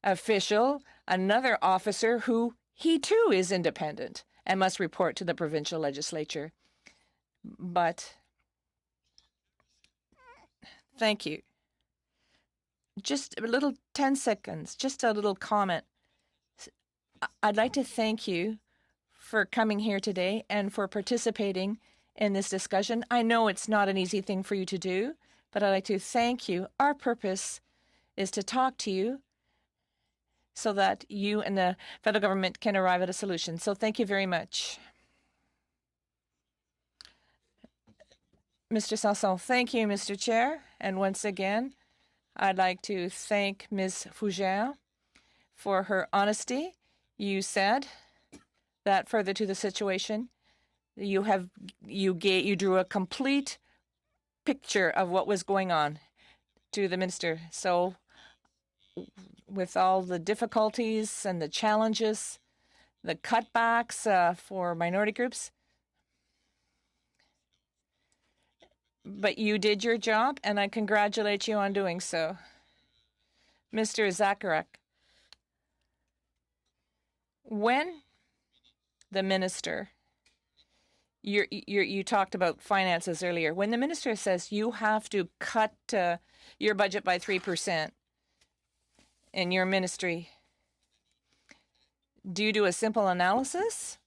official, another officer who he too is independent and must report to the provincial legislature. But thank you. Just a little 10 seconds, just a little comment. I'd like to thank you for coming here today and for participating in this discussion. I know it's not an easy thing for you to do, but I'd like to thank you. Our purpose is to talk to you so that you and the federal government can arrive at a solution. So thank you very much. Mr. Sanson, thank you, Mr. Chair. And once again, I'd like to thank Ms. Fougère for her honesty. You said that further to the situation, you drew a complete picture of what was going on to the minister. So with all the difficulties and the challenges, the cutbacks for minority groups, but you did your job, and I congratulate you on doing so. Mr. Zacharak, when the minister, you talked about finances earlier, when the minister says you have to cut your budget by 3% in your ministry, do you do a simple analysis?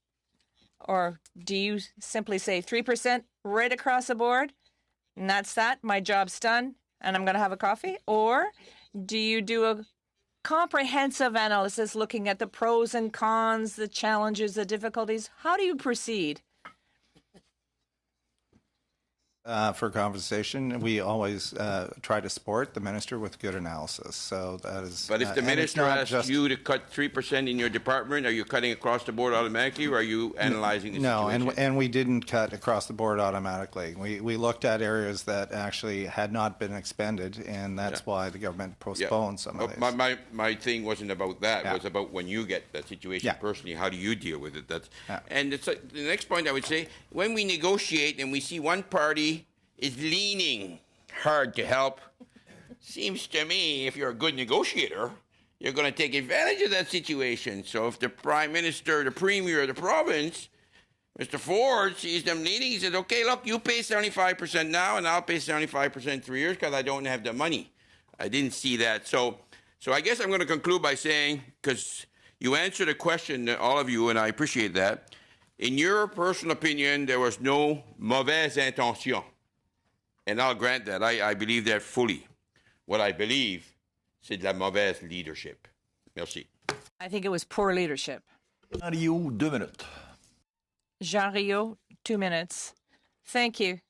Or do you simply say 3% right across the board? And that's that, my job's done, and I'm going to have a coffee? Or do you do a comprehensive analysis looking at the pros and cons, the challenges, the difficulties? How do you proceed? For conversation, we always try to support the minister with good analysis. So that is. But if the minister asks you to cut 3% in your department, are you cutting across the board automatically, or are you analyzing the situation? No, and we didn't cut across the board automatically. We looked at areas that actually had not been expended, and that's why the government postponed some of these. My thing wasn't about that. It was about when you get that situation personally, how do you deal with it? And it's, the next point I would say, when we negotiate and we see one party is leaning hard to help, seems to me if you're a good negotiator, you're going to take advantage of that situation. So if the prime minister, the premier of the province, Mr. Ford, sees them leaning, he says, okay, look, you pay 75% now and I'll pay 75% in 3 years because I don't have the money. I didn't see that. So I guess I'm going to conclude by saying, because you answered a question, all of you, and I appreciate that. In your personal opinion, there was no mauvaise intention. And I'll grant that. I believe that fully. What I believe, c'est de la mauvaise leadership. Merci. I think it was poor leadership. Jean Rioux, 2 minutes. Jean Rioux, 2 minutes. Thank you.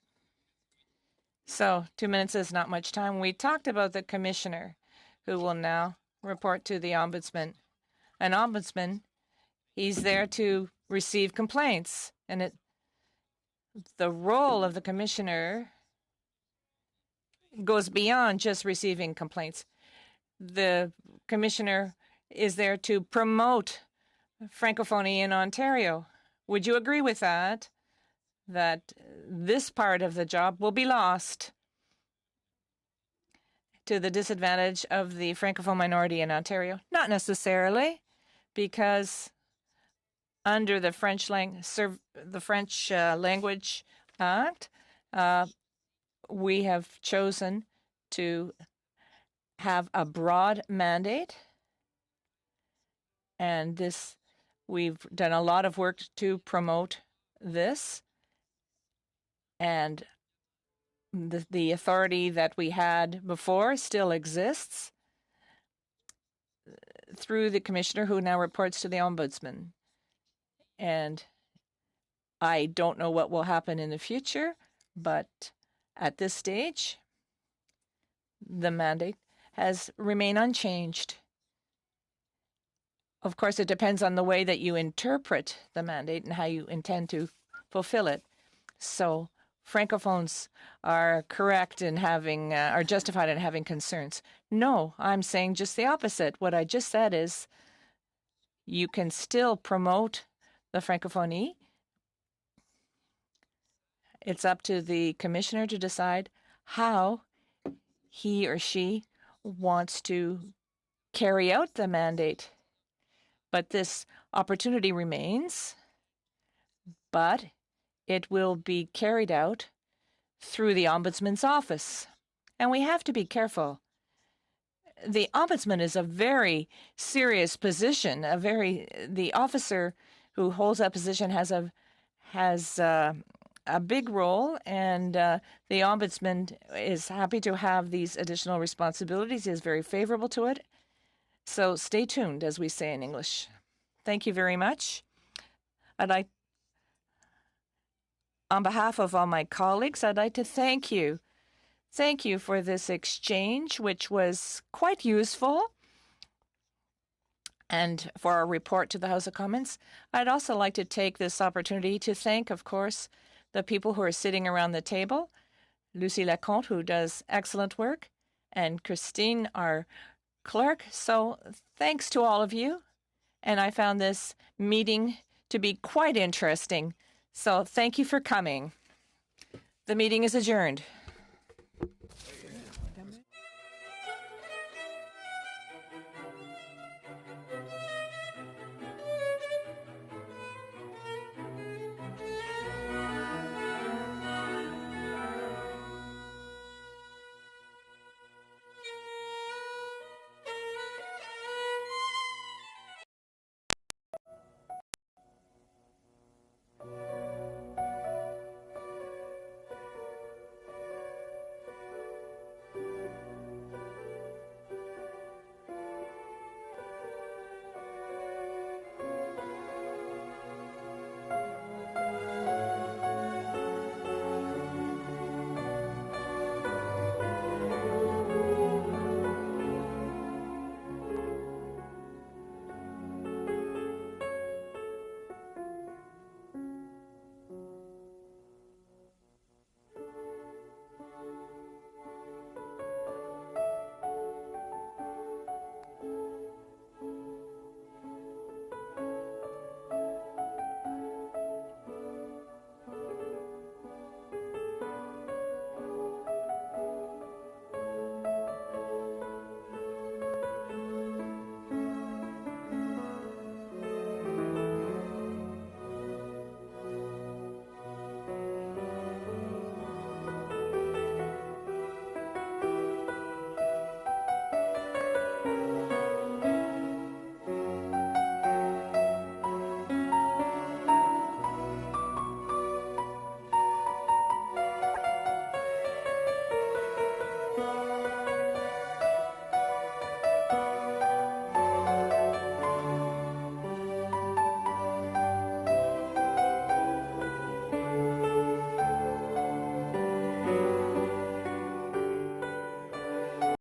So 2 minutes is not much time. We talked about the commissioner who will now report to the ombudsman. An ombudsman, he's there to receive complaints. And the role of the commissioner goes beyond just receiving complaints. The commissioner is there to promote Francophonie in Ontario. Would you agree with that? That this part of the job will be lost to the disadvantage of the Francophone minority in Ontario? Not necessarily, because under the French Language Act, we have chosen to have a broad mandate, and this We've done a lot of work to promote this, and the authority that we had before still exists through the commissioner who now reports to the ombudsman. And I don't know what will happen in the future, but at this stage, the mandate has remained unchanged. Of course, it depends on the way that you interpret the mandate and how you intend to fulfill it. So Francophones are correct in having, are justified in having concerns. No, I'm saying just the opposite. What I just said is you can still promote the Francophonie. It's up to the commissioner to decide how he or she wants to carry out the mandate. But this opportunity remains, but it will be carried out through the Ombudsman's office. And we have to be careful. The Ombudsman is a very serious position. The officer who holds that position has a big role, and the Ombudsman is happy to have these additional responsibilities. He is very favorable to it. So stay tuned, as we say in English. Thank you very much. On behalf of all my colleagues, I'd like to thank you. Thank you for this exchange, which was quite useful, and for our report to the House of Commons. I'd also like to take this opportunity to thank, of course, the people who are sitting around the table, Lucie Lacomte, who does excellent work, and Christine, our clerk. So thanks to all of you. And I found this meeting to be quite interesting. So thank you for coming. The meeting is adjourned.